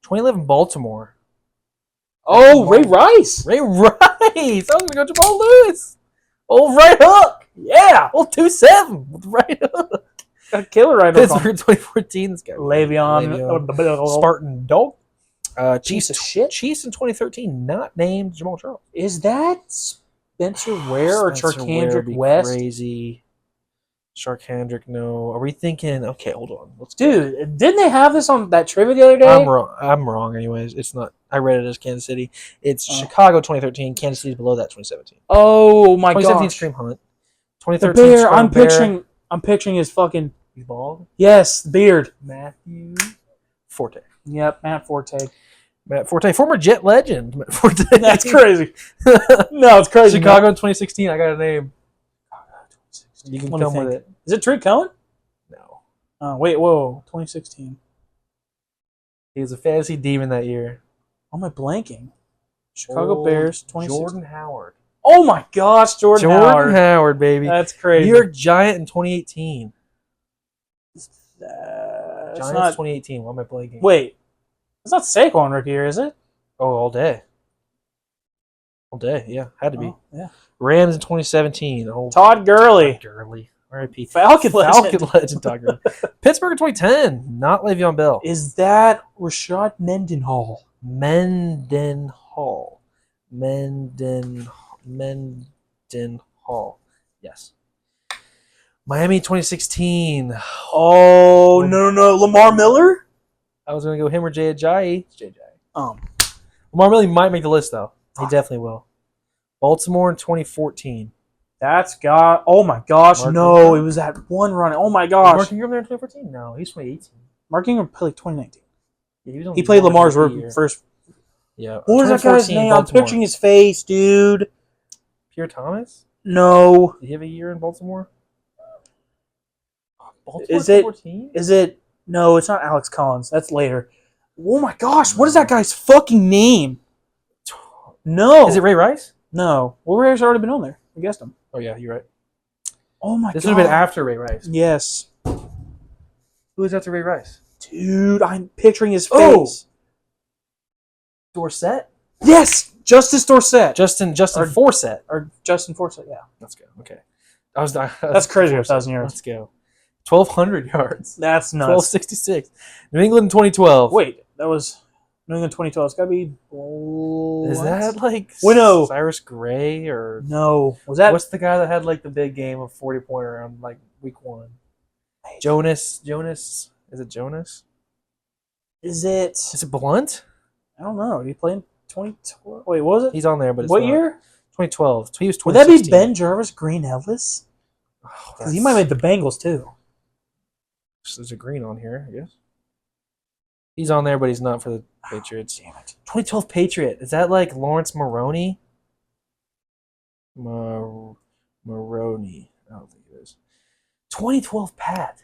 B: 2011 Baltimore.
C: Oh, Ray Rice.
B: Ray Rice. I was going to go Jamal Lewis. Old right hook.
C: Yeah.
B: Old 2-7 with right hook.
C: A killer right hook.
B: Pittsburgh 2014. This guy.
C: Le'Veon.
B: Spartan Dog.
C: Piece of shit.
B: Chiefs in 2013. Not named Jamal Charles.
C: Is that Spencer Ware or
B: Spencer
C: Charkandrick West?
B: Crazy. Charkandrick, no. Are we thinking? Okay, hold on.
C: Dude, didn't they have this on that trivia the other day?
B: I'm wrong. Anyways, it's not. I read it as Kansas City. It's Chicago 2013. Kansas City's below that 2017.
C: Oh my god.
B: 2017 Stream Hunt. 2013
C: the bear.
B: Scrum
C: I'm picturing his fucking.
B: He's bald.
C: Yes, the beard.
B: Matthew Forte.
C: Yep, Matt Forte.
B: Matt Forte, former Jet legend. Matt Forte.
C: That's crazy. No, it's crazy.
B: Chicago in 2016. I got a name. You can come with it.
C: Is it Tariq Cohen?
B: No.
C: Wait, whoa. 2016.
B: He was a fantasy demon that year.
C: How am I blanking? Chicago Bears, 2016.
B: Jordan Howard.
C: Oh my gosh, Jordan
B: Howard, baby.
C: That's crazy.
B: New York Giant in 2018.
C: Giants
B: not 2018. Why am I blanking?
C: Wait. It's not Saquon rookie year, is it?
B: Oh, all day. All day, yeah. Had to be.
C: Yeah.
B: Rams in 2017.
C: Todd Gurley.
B: R.I.P.
C: Falcon legend.
B: Todd Gurley. Pittsburgh in 2010. Not Le'Veon Bell.
C: Is that Rashad Mendenhall?
B: Mendenhall. Yes. Miami 2016.
C: Oh, no. Lamar Miller?
B: I was going to go him or Jay Ajayi. It's Jay Ajayi. Lamar Miller might make the list, though. He definitely will. Baltimore in 2014.
C: Oh my gosh,
B: Mark
C: no.
B: Ingram?
C: It was that one run. Oh my gosh.
B: Was Mark Ingram there in 2014? No, he's 2018.
C: Mark Ingram played 2019.
B: Yeah,
C: he played Lamar's first.
B: Yeah.
C: What was that guy's name?
B: Baltimore.
C: I'm picturing his face, dude.
B: Pierre Thomas?
C: No.
B: Did he have a year in Baltimore?
C: Is it? No, it's not Alex Collins. That's later. Oh my gosh, what is that guy's fucking name? No.
B: Is it Ray Rice?
C: No. Well, Ray Rice already been on there. I guessed him.
B: Oh, yeah, you're right.
C: Oh my god.
B: This would have been after Ray Rice.
C: Yes.
B: Who was after Ray Rice?
C: Dude, I'm picturing his face.
B: Dorsett?
C: Yes! Justice Dorsett.
B: Justin Forsett.
C: Or Justin Forsett, yeah.
B: Let's go. Okay.
C: That's crazy, 1,000 yards.
B: Let's go. 1,200 yards.
C: That's nuts.
B: 1,266. New England in 2012.
C: Wait, that was New England 2012. It's got to be...
B: Is that like
C: no.
B: Cyrus Gray or...
C: No. Was that...
B: What's the guy that had like the big game of 40-pointer on like week 1? Jonas. Is it Jonas?
C: Is it?
B: Is it Blunt?
C: I don't know. He played in 2012. Wait, what was it?
B: He's on there, but it's
C: what
B: not.
C: year?
B: 2012. He was 2016.
C: Would that be Ben Jarvis, Green Ellis?
B: Oh,
C: Because he might make the Bengals too.
B: There's a green on here, I guess. He's on there, but he's not for the Patriots.
C: Damn it.
B: 2012 Patriot. Is that like Lawrence Maroney? Maroney. I don't think it is. 2012 Pat.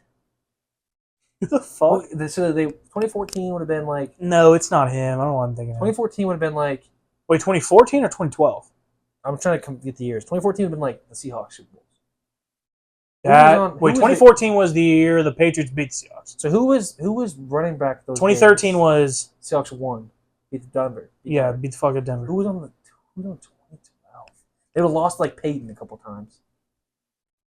C: Who the fuck?
B: So 2014 would have been like.
C: No, it's not him. I don't know what I'm thinking.
B: 2014 would have been like.
C: Wait, 2014 or 2012?
B: I'm trying to get the years. 2014 would have been like the Seahawks Super Bowls.
C: Wait, 2014 was the year the Patriots beat the Seahawks.
B: So who was running back those
C: 2013
B: games?
C: was
B: Seahawks won. Beat the Denver.
C: beat the fuck out of Denver.
B: Who was on 2012? They would have lost like Peyton a couple times.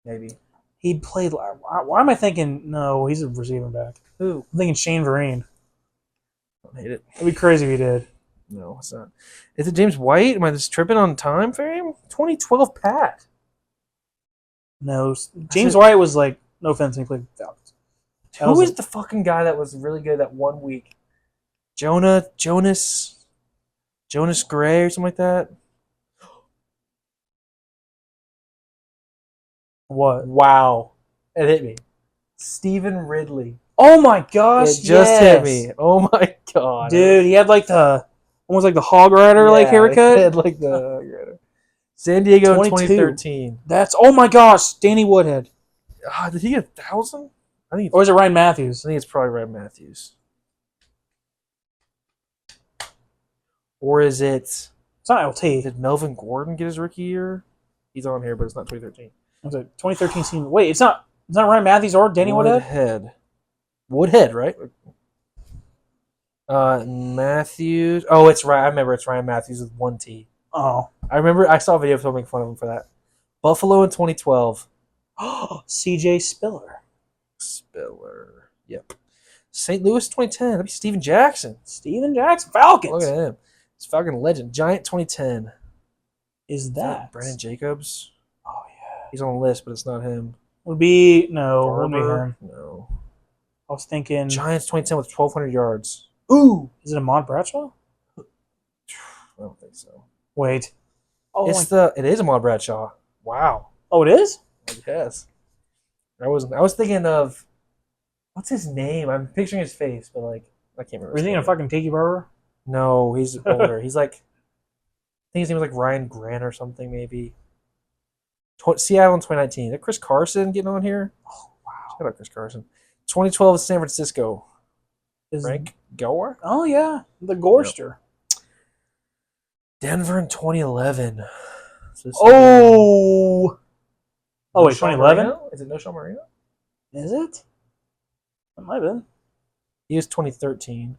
B: Maybe.
C: He played. Why am I thinking? No, he's a receiving back.
B: Who?
C: I'm thinking Shane Vereen.
B: I don't hate it.
C: It'd be crazy if he did.
B: No, it's not. Is it James White? Am I just tripping on time frame? 2012 Pat.
C: No, James White was like, no offense, he played Falcons.
B: Who is the fucking guy that was really good that 1 week? Jonas Gray or something like that?
C: What?
B: Wow. It hit me. Stephen Ridley.
C: Oh my gosh!
B: It just hit me. Oh my god.
C: Dude, he had like almost like the Hog Rider like haircut.
B: He had like the Hog Rider. San Diego in 2013.
C: That's, oh my gosh, Danny Woodhead.
B: Did he get 1,000? I think.
C: Or is it Ryan Matthews?
B: I think it's probably Ryan Matthews. Or is it?
C: It's not LT.
B: Did Melvin Gordon get his rookie year? He's on here, but it's not 2013.
C: Was it 2013 season? Wait, it's not Ryan Matthews or Danny Woodhead?
B: Woodhead, right? Matthews. Oh, it's right. I remember it's Ryan Matthews with 1 T.
C: Oh.
B: I remember I saw a video of someone making fun of him for that. Buffalo in 2012.
C: CJ Spiller.
B: Yep. St. Louis 2010. That'd be Steven Jackson.
C: Steven Jackson. Falcons.
B: Look at him. He's Falcon legend. Giant 2010.
C: Is that
B: Brandon Jacobs?
C: Oh, yeah.
B: He's on the list, but it's not him.
C: Would be, no.
B: Barber?
C: Would be him.
B: No.
C: I was thinking.
B: Giants 2010 with 1,200 yards.
C: Ooh. Is it Ahmad Bradshaw?
B: I don't think so.
C: Wait. Oh,
B: It is Ahmad Bradshaw. Wow.
C: Oh, it is?
B: Yes. I was thinking of what's his name? I'm picturing his face, but like I can't remember.
C: Were you thinking of fucking Tiki Barber?
B: No, he's older. He's like, I think his name was like Ryan Grant or something, maybe. Seattle in 2019. Is that Chris Carson getting on here?
C: Oh, wow.
B: Shout out Chris Carson. 2012 is San Francisco.
C: Is
B: Frank Gore?
C: Oh, yeah. The Gorster.
B: Yep. Denver in 2011. So
C: Oh, wait, 2011?
B: Is it No Show Marino?
C: Is it? It might have been.
B: He was 2013.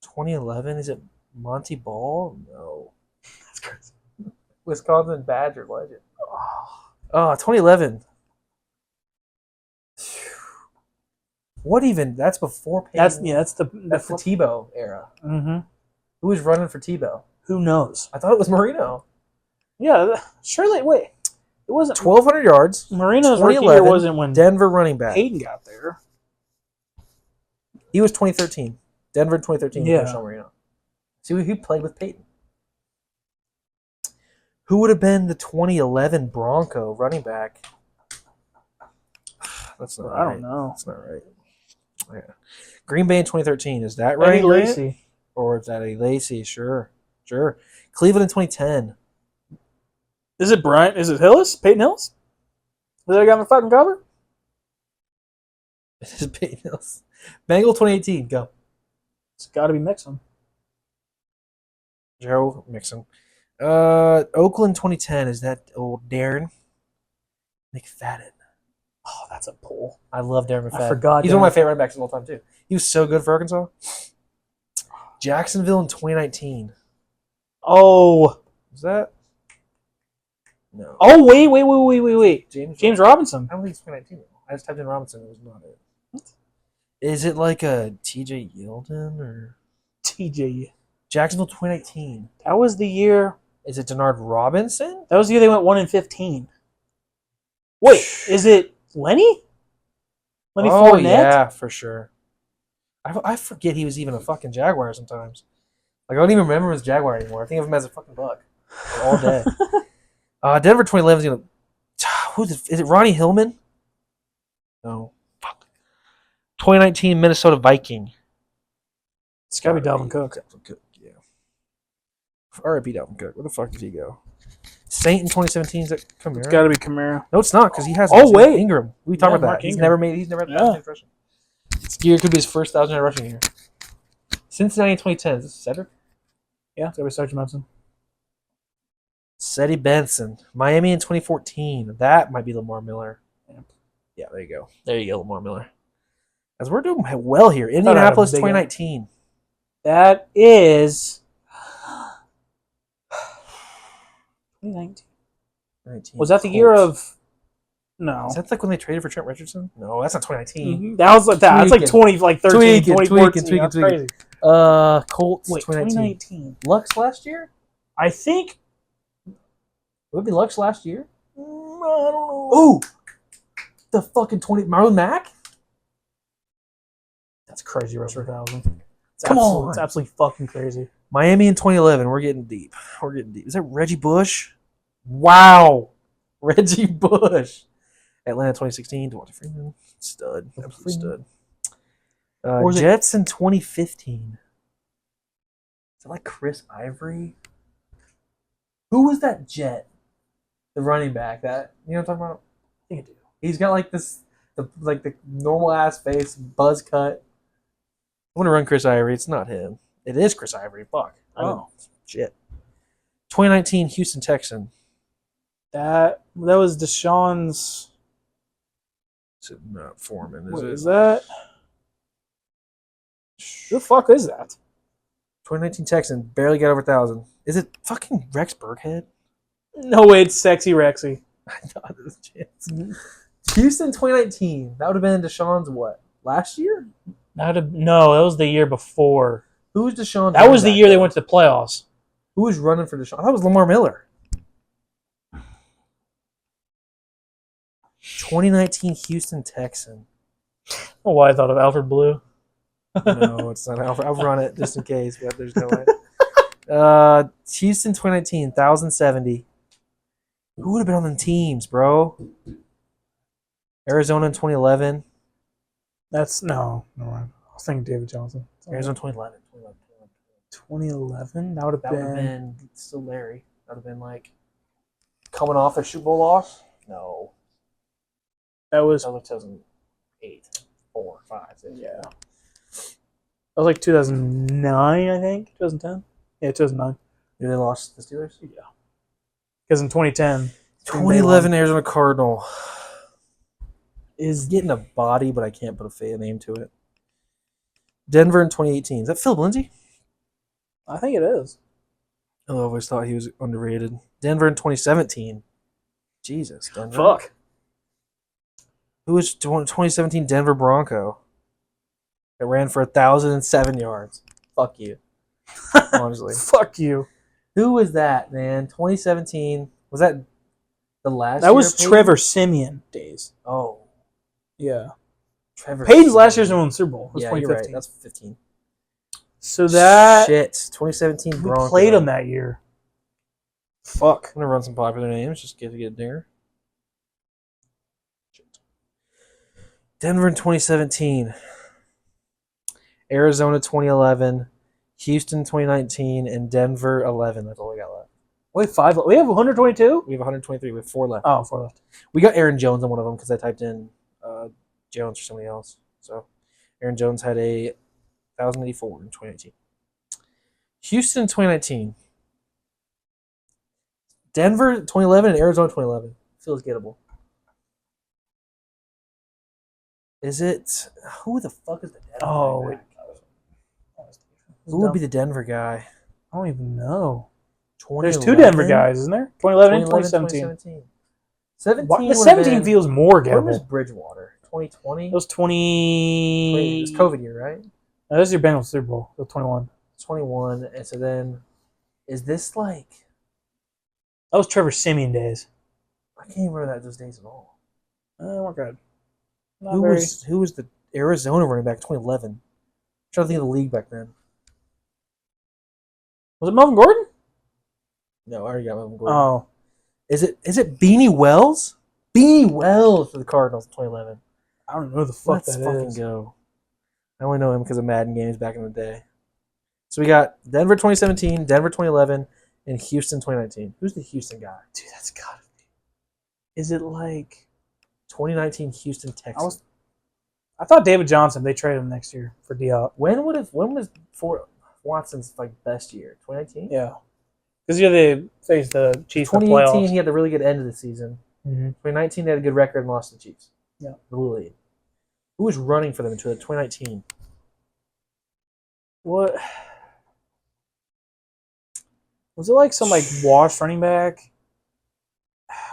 B: 2011, is it Monty Ball? No.
C: That's crazy.
B: Wisconsin Badger legend. Oh, 2011. What even? That's before Peyton.
C: That's the
B: Tebow era.
C: Mm-hmm.
B: Who was running for Tebow?
C: Who knows?
B: I thought it was Marino.
C: Yeah, surely. Wait, it wasn't
B: 1,200 yards.
C: Marino's rookie year wasn't when
B: Denver running back.
C: Peyton got there.
B: He was 2013. Denver 2013.
C: Yeah.
B: With Marino. See, he played with Peyton. Who would have been the 2011 Bronco running back? That's not right.
C: I don't know.
B: That's not right. Yeah. Green Bay in 2013. Is that right?
C: Eddie Lacy.
B: Or is that Eddie Lacy? Sure. Cleveland in 2010.
C: Is it Bryant? Is it Hillis? Peyton Hillis? Is that guy on the fucking cover?
B: This is Peyton Hillis. Bengal 2018. Go.
C: It's got to be Mixon.
B: Joe Mixon. Oakland 2010. Is that old Darren McFadden?
C: Oh, that's a pull.
B: I love Darren McFadden.
C: I forgot.
B: He's one of my favorite running backs of all time, too. He was so good for Arkansas. Jacksonville in 2019.
C: Oh.
B: Is that? No.
C: Oh, wait. James Robinson.
B: I don't think it's 2019. I just typed in Robinson. It was not it. What? Is it like a TJ Yeldon or?
C: TJ.
B: Jacksonville 2019.
C: That was the year.
B: Is it Denard Robinson?
C: That was the year they went 1-15. Wait, is it Lenny? Maybe
B: Oh,
C: Fournette?
B: yeah, for sure. I forget he was even a fucking Jaguar sometimes. Like, I don't even remember him as a Jaguar anymore. I think of him as a fucking Buck. Like, all day. Denver 2011 is going to... Is it Ronnie Hillman? No. Fuck. 2019 Minnesota Viking.
C: It's got to be Dalvin Cook.
B: Dalvin Cook, yeah. R.I.P. Dalvin Cook. Where the fuck did he go? Saint in 2017, is that Kamara?
C: It's got to be Kamara.
B: No, it's not, because he has
C: wait.
B: Ingram. We talked about
C: Mark
B: that. He's
C: Ingram.
B: never had 1,000 yards rushing. This year could be his first 1,000 yard rushing year. Cincinnati in 2010. Is this Cedric?
C: Yeah, it's got to be Sergeant Madsen.
B: Seti Benson. Miami in 2014. That might be Lamar Miller. Yeah, there you go. There you go, Lamar Miller. As we're doing well here. Indianapolis 2019.
C: That is 2019. Was that the year of? No.
B: Is that like when they traded for Trent Richardson? No, that's not 2019.
C: Mm-hmm. That was like that. That's like 20, like 13, 2014. That's crazy.
B: Colts.
C: Wait,
B: 2019. Lux last year?
C: I think.
B: Would it be Lux last year? I don't know. Oh, the fucking 20 Marlon Mack.
C: That's crazy. Rush 1,000.
B: Come on,
C: it's absolutely fucking crazy.
B: Miami in 2011. We're getting deep. Is that Reggie Bush? Wow, Reggie Bush. Atlanta 2016. Devonta Freeman, stud, absolute stud. Jets in 2015. Is that like Chris Ivory? Who was that Jet? The running back. That you know what I'm talking about?
C: I think I do.
B: He's got like the normal ass face, buzz cut. I want to run Chris Ivory. It's not him. It is Chris Ivory. Fuck.
C: Oh
B: shit. 2019 Houston Texan.
C: That was Deshaun's.
B: Is it not Foreman?
C: Is that? Who the fuck is that?
B: 2019 Texan barely got over 1,000. Is it fucking Rex Burkhead?
C: No way, it's Sexy Rexy.
B: I thought there was a chance. Houston 2019. That would have been Deshaun's what? Last year?
C: No, that was the year before.
B: Who was Deshaun?
C: That was the year they went to the playoffs.
B: Who was running for Deshaun? That was Lamar Miller. 2019 Houston Texan.
C: Oh, why I thought of Alfred Blue.
B: No, it's not Alfred. I'll run it just in case, but there's no way. Houston 2019, 1,070. Who would have been on the teams, bro? Arizona in 2011.
C: That's no. I was thinking David Johnson.
B: Arizona 2011.
C: 2011? That would have
B: been still Larry. That would have been like coming off a Super Bowl loss. No.
C: That was
B: 2008, 4, 5, 6.
C: Yeah. That was like 2009, I think. 2010. Yeah, 2009.
B: They lost the Steelers.
C: Yeah. Because in 2010,
B: 2011 Arizona Cardinal is getting a body, but I can't put a name to it. Denver in 2018. Is that Philip Lindsay?
C: I think it is.
B: Oh, I always thought he was underrated. Denver in 2017. Jesus, Denver.
C: Fuck.
B: Who was 2017 Denver Bronco? It ran for 1,007 yards. Fuck you. Honestly.
C: Fuck you.
B: Who was that, man? 2017. Was that the last
C: That
B: year
C: was
B: of Peyton?
C: Trevor Siemian days.
B: Oh.
C: Yeah.
B: Trevor
C: Peyton's
B: Siemian.
C: last year's won the Super Bowl. It was
B: Yeah, you're
C: 2015.
B: right. That's 15.
C: So that...
B: Shit. 2017
C: we
B: Bronco.
C: played him that year. Fuck.
B: I'm going to run some popular names just to get a dinger. Denver in 2017. Arizona 2011. Houston 2019. And Denver 11. That's all we got left.
C: Wait, 5. We have 122?
B: We have 123. We have 4 left.
C: Oh, 4 left.
B: We got Aaron Jones on one of them because I typed in Jones or somebody else. So Aaron Jones had a 1,084 in 2019. Houston 2019. Denver 2011 and Arizona 2011. Feels gettable. Is it... Who the fuck is the Denver
C: Oh,
B: guy? Who would be the Denver guy?
C: I don't even know.
B: 2011?
C: There's 2 Denver guys, isn't there? 2011 and 2017.
B: 17
C: The 17 feels more
B: When was
C: gettable.
B: Bridgewater? 2020?
C: It was 20...
B: It was COVID year, right?
C: No, this is your Bengals Super Bowl. It was 21.
B: 21. And so then... Is this like...
C: That was Trevor Siemian days.
B: I can't even remember those days at all.
C: We're good. Not
B: Who
C: very.
B: was the Arizona running back 2011? I'm trying to think of the league back then.
C: Was it Melvin Gordon?
B: No, I already got Melvin Gordon.
C: Oh,
B: Is it Beanie Wells? Beanie Wells for the Cardinals in 2011.
C: I don't know who the fuck
B: Let's
C: that
B: fucking
C: is.
B: go. I only know him because of Madden games back in the day. So we got Denver 2017, Denver 2011, and Houston 2019. Who's the Houston guy?
C: Dude, that's gotta be. Is it like
B: 2019 Houston Texans.
C: I thought David Johnson. They traded him next year for Diop.
B: When was for Watson's like best year? 2019.
C: Yeah, because they faced the Chiefs in the
B: 2018
C: playoffs.
B: he had the really good end of the season.
C: Mm-hmm.
B: 2019 they had a good record and lost to the Chiefs.
C: Yeah.
B: The lead. Who was running for them in 2019?
C: What was it like? Some like washed running back?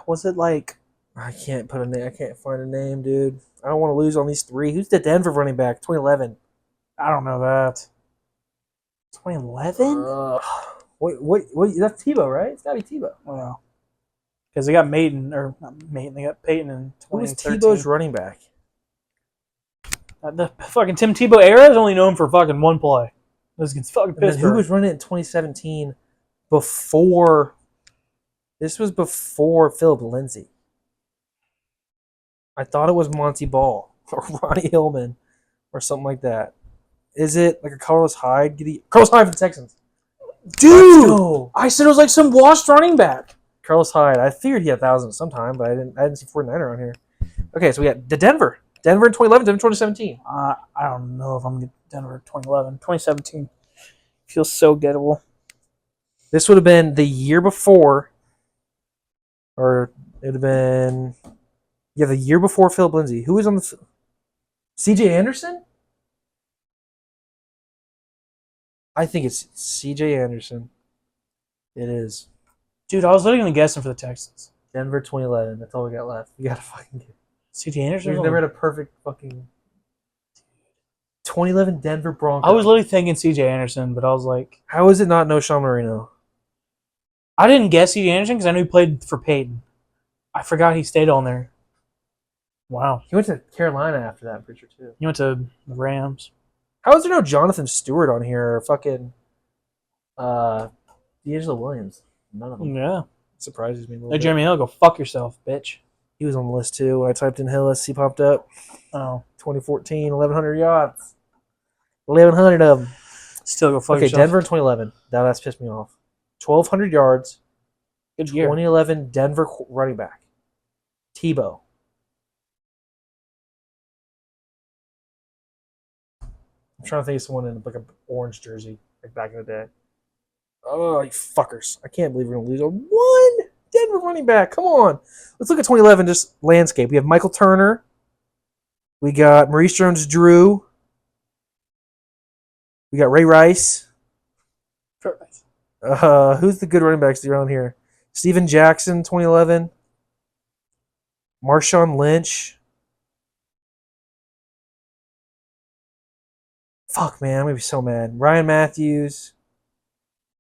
C: Was it like?
B: I can't put a name. I can't find a name, dude. I don't want to lose on these three. Who's the Denver running back? 2011.
C: I don't know that. 2011?
B: Wait. That's Tebow, right? It's gotta be Tebow.
C: Wow. Because they got Maiden or not Maiden. They got Peyton in
B: Who was
C: 2013.
B: Tebow's running back?
C: The fucking Tim Tebow era is only known for fucking one play. This is fucking
B: And then
C: Pittsburgh.
B: who was running it in 2017 before? This was before Philip Lindsay. I thought it was Monty Ball or Ronnie Hillman or something like that. Is it like a Carlos Hyde? Carlos Hyde for the Texans.
C: Dude,
B: go.
C: I said it was like some washed running back.
B: Carlos Hyde. I figured he had 1,000 sometime, but I didn't see 49er on here. Okay, so we got the Denver in 2011, Denver 2017.
C: I don't know if I'm going to get Denver 2011. 2017 feels so gettable.
B: This would have been the year before, or it would have been, the year before Philip Lindsay. Who was on the CJ Anderson? I think it's CJ Anderson. It is.
C: Dude, I was literally going to guess him for the Texans.
B: Denver 2011. That's all we got left. We got to fucking get.
C: CJ Anderson?
B: We've never had a perfect fucking 2011 Denver Broncos.
C: I was literally thinking CJ Anderson, but I was like,
B: how is it not no Sean Marino?
C: I didn't guess CJ Anderson because I knew he played for Peyton. I forgot he stayed on there. Wow.
B: He went to Carolina after that, I'm pretty sure, too.
C: He went to the Rams.
B: How is there no Jonathan Stewart on here or fucking D'Angelo Williams? None of them.
C: Yeah.
B: Surprises me a little
C: Hey,
B: bit.
C: Jeremy Hill, go fuck yourself, bitch.
B: He was on the list, too. When I typed in Hillis, he popped up.
C: Oh.
B: 2014, 1,100 yards. 1,100 of them.
C: Still go fuck
B: Okay,
C: yourself.
B: Denver in 2011. Now that's pissed me off. 1,200 yards.
C: Good year.
B: 2011 Denver running back. Tebow. I'm trying to think of someone in like an orange jersey, like back in the day. Oh, you fuckers. I can't believe we're going to lose on one Denver running back. Come on. Let's look at 2011, just landscape. We have Michael Turner. We got Maurice Jones-Drew. We got Ray Rice.
C: Perfect.
B: Who's the good running backs around here? Steven Jackson, 2011. Marshawn Lynch. Fuck, man. I'm going to be so mad. Ryan Matthews.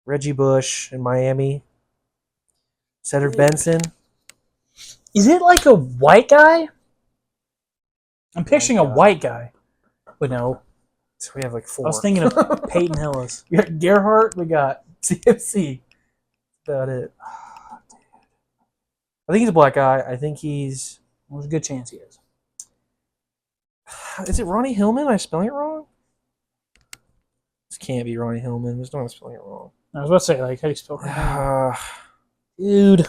B: Reggie Bush in Miami. Cedric Benson.
C: Is it like a white guy? I'm picturing a white guy. But no.
B: So we have like four.
C: I was thinking of Peyton Hillis.
B: We got Gerhardt. We got CMC. That's about it. I think he's a black guy. I think he's...
C: There's a good chance he is.
B: Is it Ronnie Hillman? Am I spelling it wrong? This can't be Ronnie Hillman. There's no one spelling it wrong.
C: I was about to say, like, how do you spell her
B: Dude.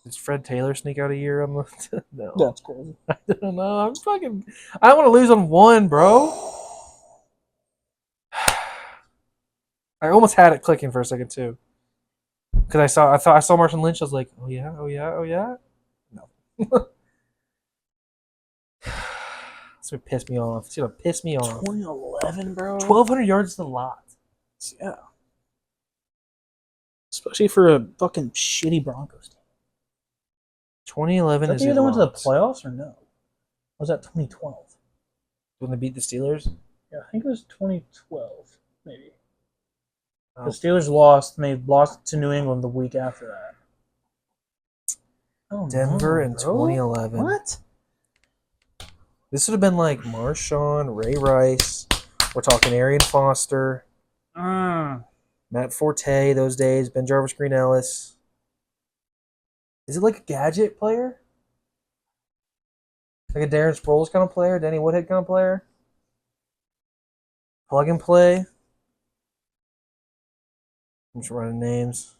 B: Did Fred Taylor sneak out a year on the... No.
C: That's crazy.
B: I don't know. I'm fucking... I don't want to lose on one, bro. I almost had it clicking for a second, too. Because I saw Marshawn Lynch. I was like, oh, yeah? No. It's going to piss me off. It's going to piss me off.
C: 2011, bro.
B: 1,200 yards is a lot.
C: Yeah. Especially for a fucking shitty Broncos team.
B: 2011 is
C: Did they
B: a
C: went to the
B: lot.
C: playoffs or no? Or was that 2012?
B: When they beat the Steelers?
C: Yeah, I think it was 2012, maybe.
B: Oh.
C: The Steelers lost, and they lost to New England the week after that. Oh,
B: Denver in
C: bro.
B: 2011.
C: What?
B: This would have been like Marshawn, Ray Rice. We're talking Arian Foster, Matt Forte those days, Ben Jarvis, Green Ellis. Is it like a gadget player? Like a Darren Sproles kind of player? Danny Woodhead kind of player? Plug and play? I'm just running names.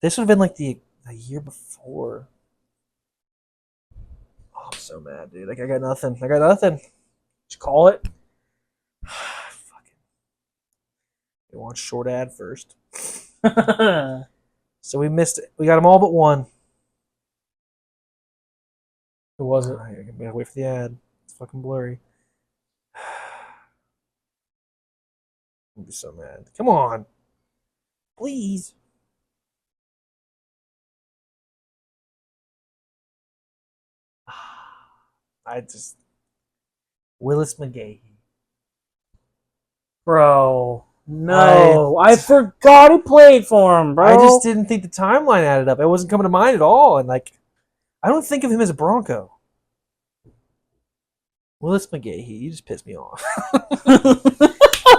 B: This would have been like the year before. Oh, I'm so mad, dude. Like, I got nothing.
C: Just call it.
B: Fucking. We want short ad first.
C: Who
B: So we missed it. We got them all but one.
C: was it?
B: I gotta wait for the ad. It's fucking blurry. I'm be so mad. Come on. Please. Willis McGahee.
C: Bro. No. I forgot he played for him, bro.
B: I just didn't think the timeline added up. It wasn't coming to mind at all. And like, I don't think of him as a Bronco. Willis McGahee, you just pissed me off.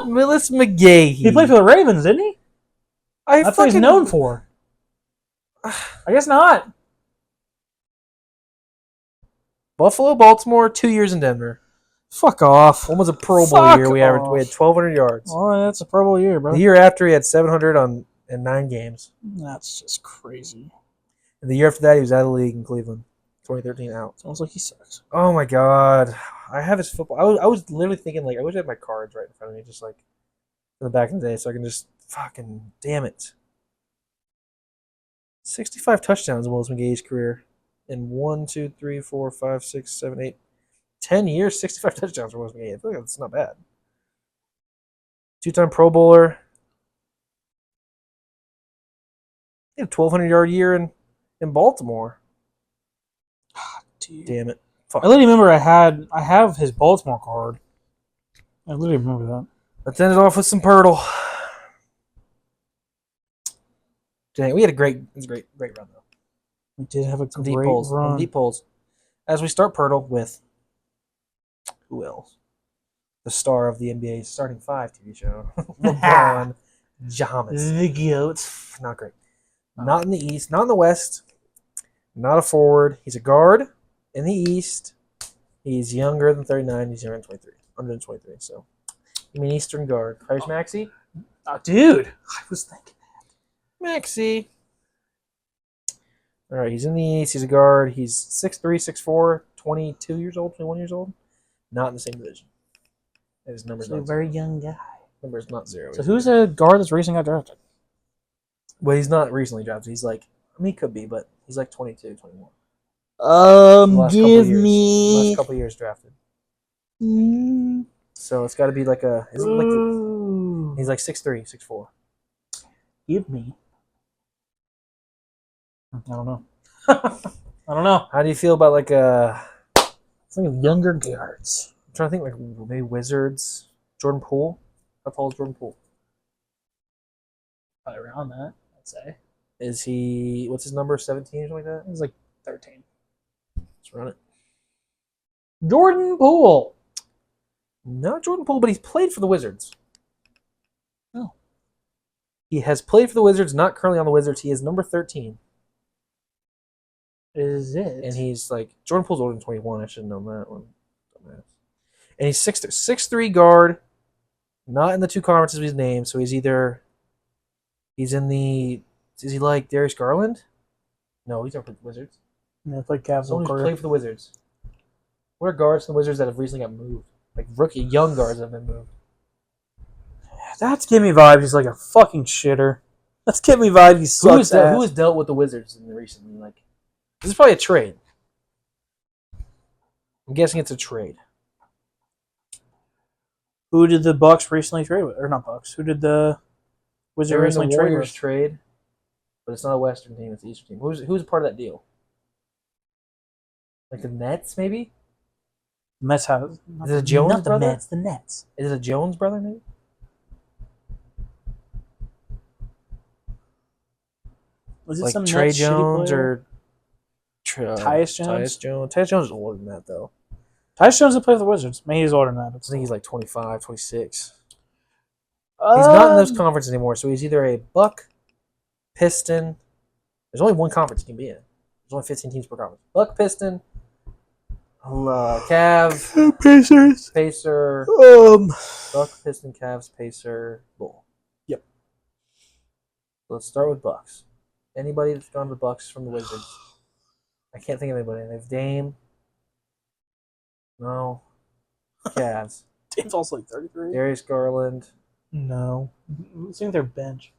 B: Willis McGahee.
C: He played for the Ravens, didn't he? That's what he's known for. I guess not.
B: Buffalo, Baltimore, 2 years in Denver.
C: Fuck off.
B: One was a Pro Bowl year. We had 1,200 yards.
C: Oh, that's a Pro Bowl year, bro.
B: The year after, he had 700 in 9 games.
C: That's just crazy.
B: And the year after that, he was out of the league in Cleveland. 2013 out.
C: Sounds like he sucks.
B: Oh my god, I have his football. I was literally thinking like I wish I had my cards right in front of me, just like in the back in the day, so I can just fucking damn it. 65 touchdowns in Willis McGahee's career in 1, 2, 3, 4, 5, 6, 7, 8, 10 years. 65 touchdowns for Willis McGahee. I feel like that's not bad. 2-time Pro Bowler. He had a 1,200-yard year in Baltimore.
C: Dude.
B: Damn it. Fuck.
C: I literally remember I have his Baltimore card. I literally remember that.
B: Let's end it off with some Poeltl. Dang, we had a great run though.
C: We did have a
B: Some
C: great
B: deep pulls.
C: run.
B: Some deep pulls. As we start Poeltl with who else? The star of the NBA's starting 5 TV show, LeBron James.
C: The GOAT.
B: Not great. Not in the East. Not in the West. Not a forward. He's a guard in the East. He's younger than 39. He's younger than 23. Under than 23. So, you mean Eastern guard? Tyrese Maxey?
C: Oh, dude, I was thinking that.
B: Maxey. All right, he's in the East. He's a guard. He's 6'3", 6'4", 22 years old, 21 years old. Not in the same division. And his number's
C: He's a
B: not
C: very young guy.
B: number's not 0.
C: So who's a guard that's recently got drafted?
B: Well, he's not recently drafted. He's like, I mean, he could be, but he's like 22, 21.
C: Give me.
B: Last couple years drafted. So it's got to be like a. Is it like he's like 6'3", 6'4".
C: Give me. I don't know. I don't know.
B: How do you feel about like a?
C: Think of younger guards.
B: I'm trying to think like maybe Wizards. Jordan Poole. How tall is Jordan Poole?
C: Probably around that, I'd say.
B: Is he? What's his number? 17 or something like that.
C: He's like 13.
B: Let's run it.
C: Jordan Poole.
B: Not Jordan Poole, but he's played for the Wizards.
C: Oh.
B: He has played for the Wizards. Not currently on the Wizards. He is number 13.
C: Is it?
B: And he's like Jordan Poole's older than 21. I should have known that one. And he's 6'3" guard, not in the 2 conferences he's named. So he's either he's in the. Is he like Darius Garland? No, he's not for the Wizards.
C: Yeah, played Cavs.
B: Someone who's played for the Wizards. What are guards from the Wizards that have recently got moved? Like rookie young guards that have been moved.
C: That's give me vibes. He's like a fucking shitter. That's give me vibes. He sucks.
B: Who has dealt with the Wizards in the recently? Like, this is probably a trade. I'm guessing it's a trade.
C: Who did the Bucks recently trade with? Or not Bucks. Who did the Wizards
B: They're in the
C: recently trade
B: Warriors
C: with?
B: trade, but it's not a Western team. It's an Eastern team. Who's a part of that deal? Like the Nets, maybe?
C: Mets have.
B: Is it a Jones
C: not
B: brother?
C: the Mets. The Nets.
B: Is it a Jones brother, maybe?
C: Was it
B: like
C: some
B: Trey
C: Nets shitty
B: Jones
C: player?
B: or
C: Tyus Jones?
B: Tyus Jones is older than that, though.
C: Tyus Jones that played for the Wizards. Maybe he's older than that.
B: I think he's like 25, 26.
C: But
B: He's not in those conferences anymore, so he's either a Buck, Piston. There's only one conference he can be in. There's only 15 teams per conference. Buck, Piston, Cav,
C: Pacers.
B: Pacer, Buck, Piston, Cavs, Pacer, Bull.
C: Yep.
B: Let's start with Bucks. Anybody that's gone to the Bucks from the Wizards? I can't think of anybody. They have Dame. No. Cavs.
C: Dame's also like 33.
B: Darius Garland.
C: No. I think they're bench.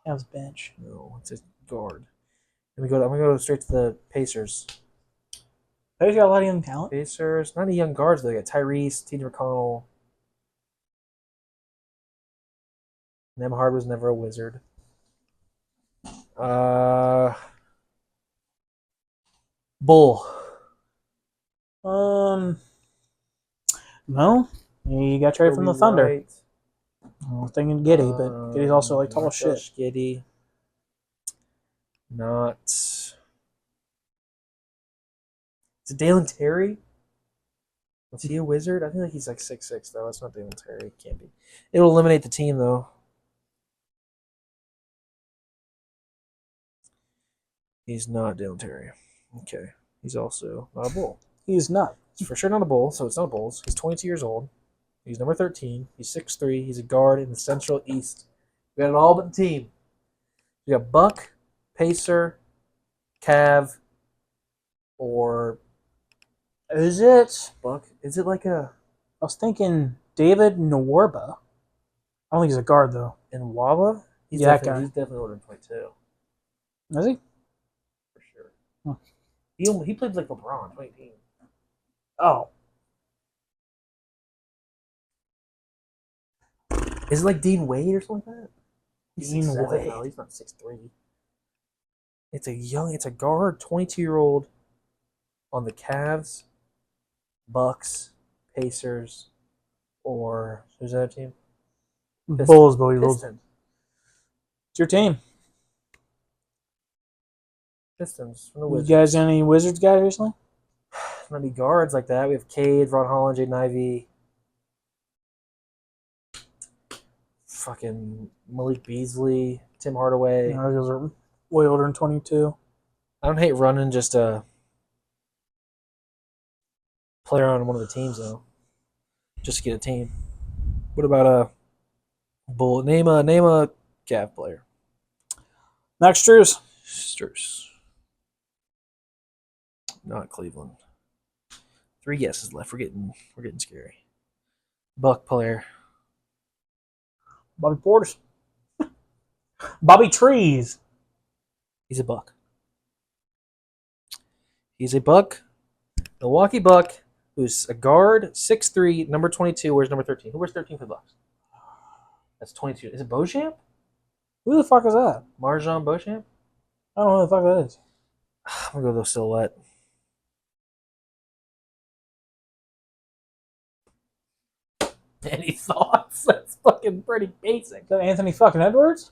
C: Cavs bench.
B: No, it's a guard. I'm gonna go straight to the Pacers.
C: Pacers got a lot of young talent.
B: Pacers, not any young guards though. They got Tyrese, T.J. McConnell. Nemhard was never a Wizard. Bull.
C: No. You got traded from the
B: Kobe
C: Thunder.
B: White.
C: I was thinking Giddy, but Giddy's also like tall
B: Not
C: as shit.
B: Josh Giddey. Not. Is it Dalen Terry? Was he a Wizard? I feel like he's like 6'6", though. That's not Dalen Terry. Can't be. It'll eliminate the team, though. He's not Dalen Terry. Okay. He's also not a Bull.
C: He's not.
B: He's for sure not a Bull, so it's not a Bulls. He's 22 years old. He's number 13. He's 6'3". He's a guard in the Central East. We got it all but the team. We got Buck, Pacer, Cav, or
C: Is it?
B: Buck. Is it like a
C: I was thinking David Nwarba. I don't think he's a guard, though.
B: Nwaba? He's
C: Yeah, that
B: definitely,
C: guy.
B: he's definitely older than 22.
C: Is he?
B: For sure.
C: Huh.
B: He played like LeBron, 2018.
C: Oh.
B: Is it like Dean Wade or something like that? He's
C: Dean
B: 6'7".
C: Wade.
B: No, he's not 6'3". It's a guard, 22-year-old on the Cavs, Bucks, Pacers, or who's that team?
C: Bulls, Bulls.
B: Pistons.
C: It's your team.
B: Pistons from the
C: You
B: Wizards.
C: guys any Wizards guys recently?
B: Not any guards like that. We have Cade, Ron Holland, Jaden Ivey, fucking Malik Beasley, Tim Hardaway.
C: You know, those are way older than 22.
B: I don't hate running just a player on one of the teams though, just to get a team. What about a Bull? Name a Cav player.
C: Max Strus.
B: Strus. Not Cleveland. 3 guesses left. We're getting scary. Buck player.
C: Bobby Portis. Bobby Trees.
B: He's a Buck. He's a Buck. Milwaukee Buck, who's a guard, 6'3", number 22. Where's number 13? Who wears 13 for the Bucks? That's 22. Is it Beauchamp?
C: Who the fuck is that?
B: Marjan Beauchamp?
C: I don't know who the fuck that is.
B: I'm going to go with Silhouette. Any thoughts? That's fucking pretty basic.
C: Is that Anthony fucking Edwards?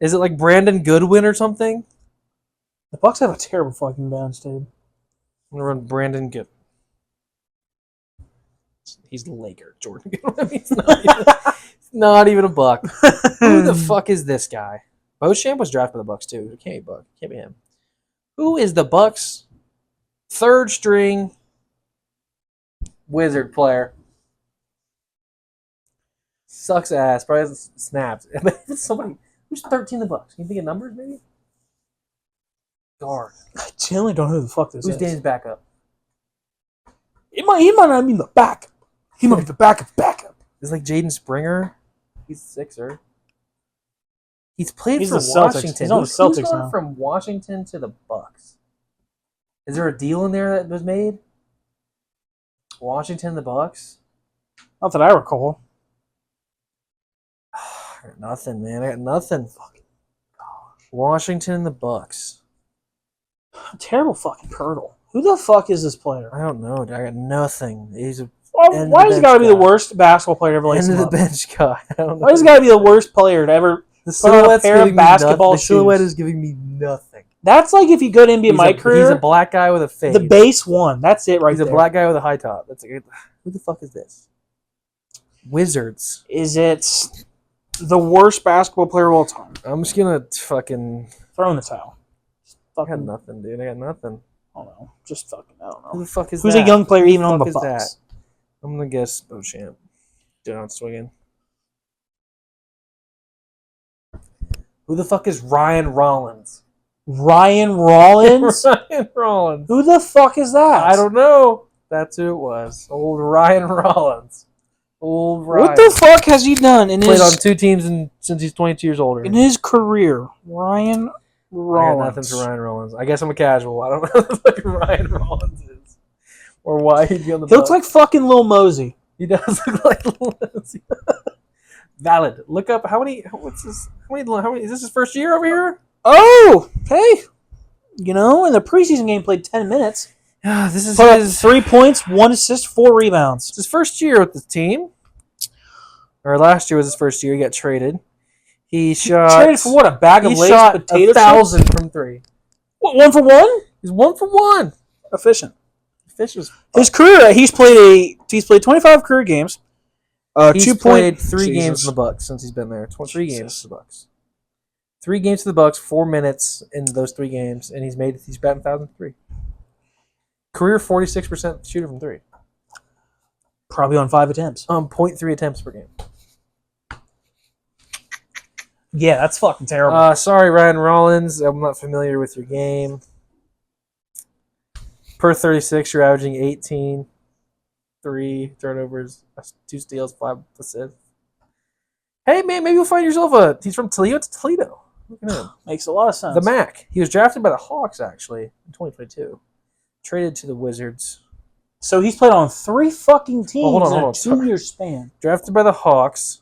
B: Is it like Brandon Goodwin or something?
C: The Bucks have a terrible fucking bench, dude.
B: I'm going to run Brandon Goodwin. He's the Laker, Jordan Goodwin. He's not even a Buck. Who the fuck is this guy? Beauchamp was drafted by the Bucks too. It can't be Buck. Can't be him. Who is the Bucks' third string Wizard player? Sucks ass. Probably hasn't snapped. It's somebody who's 13 in the Bucks. Can you think of numbers maybe? Guard.
C: I genuinely don't know who the fuck this
B: Who's
C: is.
B: Dame's backup?
C: He might not be the backup. He might be the backup.
B: Is it like Jaden Springer? He's a Sixer. He's played
C: He's
B: for
C: the Celtics.
B: Washington.
C: He's on the
B: Who's
C: Celtics
B: gone
C: now.
B: from Washington to the Bucks? Is there a deal in there that was made? Washington, the Bucks?
C: Not that I recall.
B: I got nothing, man. I got nothing. Fucking Washington, the Bucks.
C: Terrible fucking Poeltl. Who the fuck is this player?
B: I don't know. Dude. I got nothing. He's a
C: Why has he got to be the worst basketball player to ever lace
B: end of
C: him
B: the
C: up?
B: bench guy. I don't know.
C: Why has he got to be the worst player to ever
B: The
C: put on a
B: silhouette's
C: pair of
B: giving me
C: basketball
B: nothing. The silhouette
C: shoes.
B: is giving me nothing.
C: That's like if you go to NBA My
B: He's
C: Career,
B: a black guy with a fade.
C: the base one. That's it right
B: He's
C: there.
B: a black guy with a high top. That's who the fuck is this? Wizards.
C: Is it the worst basketball player of all time?
B: I'm just gonna fucking.
C: Throw in the towel.
B: I got nothing, dude. I got nothing.
C: I don't know. Just fucking, I don't
B: Who
C: know.
B: the fuck is
C: Who's
B: that?
C: a young player even
B: Who
C: on
B: the
C: the
B: fuck is
C: Bucks?
B: that? I'm gonna guess Beauchamp. Down swinging. Who the fuck is Ryan Rollins?
C: Ryan Rollins?
B: Ryan Rollins.
C: Who the fuck is that?
B: I don't know. That's who it was. Old Ryan Rollins. Old Ryan.
C: What the fuck has he done in
B: Played on
C: his
B: 2 teams since he's 22 years older.
C: in his career? Ryan Rollins.
B: I got nothing for Ryan Rollins. I guess I'm a casual. I don't know who the fuck Ryan Rollins is. Or why he'd be on the
C: He looks
B: Bucks.
C: like fucking Lil Mosey.
B: He does look like Lindsay. Valid. Look up how many. What's this? How many? Is this his first year over here?
C: Oh, hey. You know, in the preseason game, played 10 minutes.
B: This is
C: Put up
B: his
C: 3 points, 1 assist, 4 rebounds.
B: It's his first year with the team. Or last year was his first year. He got traded. He shot.
C: Traded for what? A bag of
B: He
C: Lay's
B: shot
C: potato
B: 1,000 from 3.
C: What, 1 for 1?
B: He's 1 for 1.
C: Efficient.
B: Fish was.
C: His career, he's played 25 career games.
B: He's
C: 2
B: played
C: point,
B: 3 games
C: Jesus.
B: in the Bucks since he's been there. 3 games
C: Jesus.
B: for the Bucks. 3 games for the Bucks. 4 minutes in those 3 games, and he's batting 1,003. Career 46% shooter from 3.
C: Probably on 5 attempts.
B: 0.3 attempts per game.
C: Yeah, that's fucking terrible.
B: Sorry, Ryan Rollins. I'm not familiar with your game. Per 36, you're averaging 18, 3 turnovers, 2 steals, 5 assists. Hey, man, maybe you'll find yourself he's from Toledo to Toledo. Look at him.
C: Makes a lot of sense.
B: The Mac. He was drafted by the Hawks, actually, in 2022. Traded to the Wizards.
C: So he's played on 3 fucking teams
B: hold on,
C: in a
B: hold on.
C: 2-year span.
B: Drafted by the Hawks.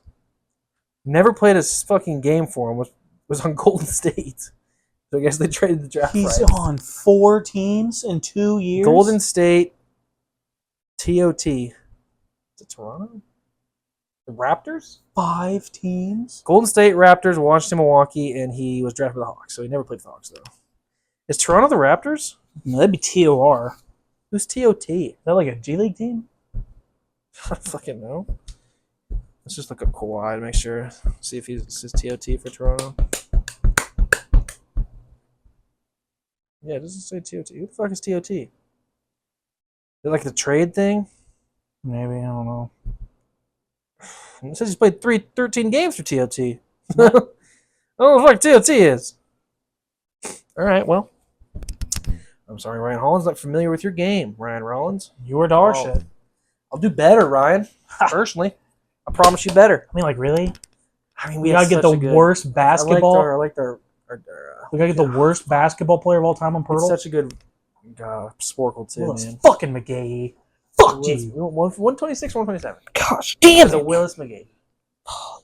B: Never played a fucking game for him. Was on Golden State. So I guess they traded the draft
C: He's
B: rights.
C: on 4 teams in 2 years.
B: Golden State, TOT. Is it Toronto? The Raptors?
C: 5 teams.
B: Golden State, Raptors, Washington, Milwaukee, and he was drafted by the Hawks. So he never played for the Hawks, though. Is Toronto the Raptors?
C: No, that'd be TOR.
B: Who's TOT?
C: Is that like a G League team?
B: I don't fucking know. Let's just look up Kawhi to make sure. See if he's TOT for Toronto. Yeah, it doesn't say TOT. Who the fuck is TOT? Is it like the trade thing?
C: Maybe, I don't know.
B: It says he's played 13 games for TOT. I don't know what the fuck TOT is. All right, well. I'm sorry, Ryan Hollins. Not familiar with your game, Ryan Rollins.
C: You were dog shit.
B: I'll do better, Ryan. Personally. I promise you better.
C: I mean, like, really?
B: I mean,
C: We gotta get the worst basketball.
B: I liked our
C: We gotta get the worst basketball player of all time on
B: It's
C: Poeltl.
B: such a good Sporcle, too,
C: Willis
B: man.
C: fucking McGee. Fuck
B: Willis-
C: you.
B: 126, 127.
C: Gosh damn
B: It's a
C: it.
B: Willis McGee.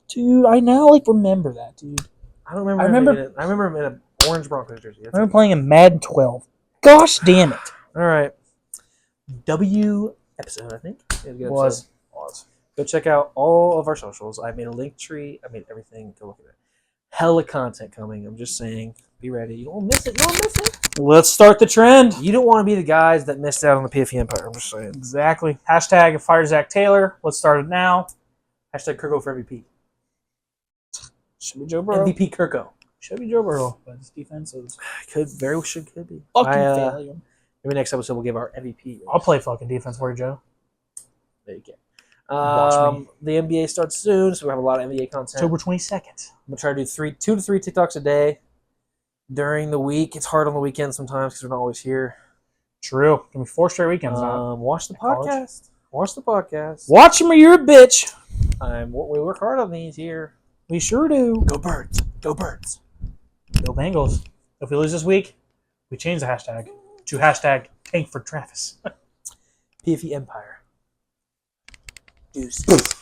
C: Dude, I now like remember that, dude.
B: I don't remember. I remember him in an orange Broncos jersey.
C: I remember playing in Madden 12. Gosh damn it.
B: All right. W episode, I think. It was a good episode.
C: Was.
B: Go check out all of our socials. I made a link tree. I made everything. Go look at it. Hella content coming. I'm just saying. Be ready. You won't miss it. You won't miss it.
C: Let's start the trend.
B: You don't want to be the guys that missed out on the PFE Empire. I'm just saying.
C: Exactly. Hashtag fire Zach Taylor. Let's start it now.
B: Hashtag Kirko for MVP.
C: Should be Joe Burrow.
B: MVP Kirko.
C: Should be Joe Burrow. But his defense is
B: Could be.
C: fucking failing.
B: Maybe next episode we'll give our MVP.
C: I'll play fucking defense for you, Joe.
B: There you go.
C: Watch me.
B: The NBA starts soon, so we have a lot of NBA content.
C: October 22nd.
B: I'm gonna try to do 2 to 3 TikToks a day during the week. It's hard on the weekends sometimes because we're not always here.
C: True. Give me 4 straight weekends now.
B: Watch the
C: College.
B: podcast. Watch the podcast.
C: Watch him or you're a bitch.
B: We work hard on these here.
C: We sure do.
B: Go Birds. Go Birds.
C: Go Bengals. If we lose this week, we change the hashtag to hashtag tank for Travis.
B: PFE Empire. Deuces.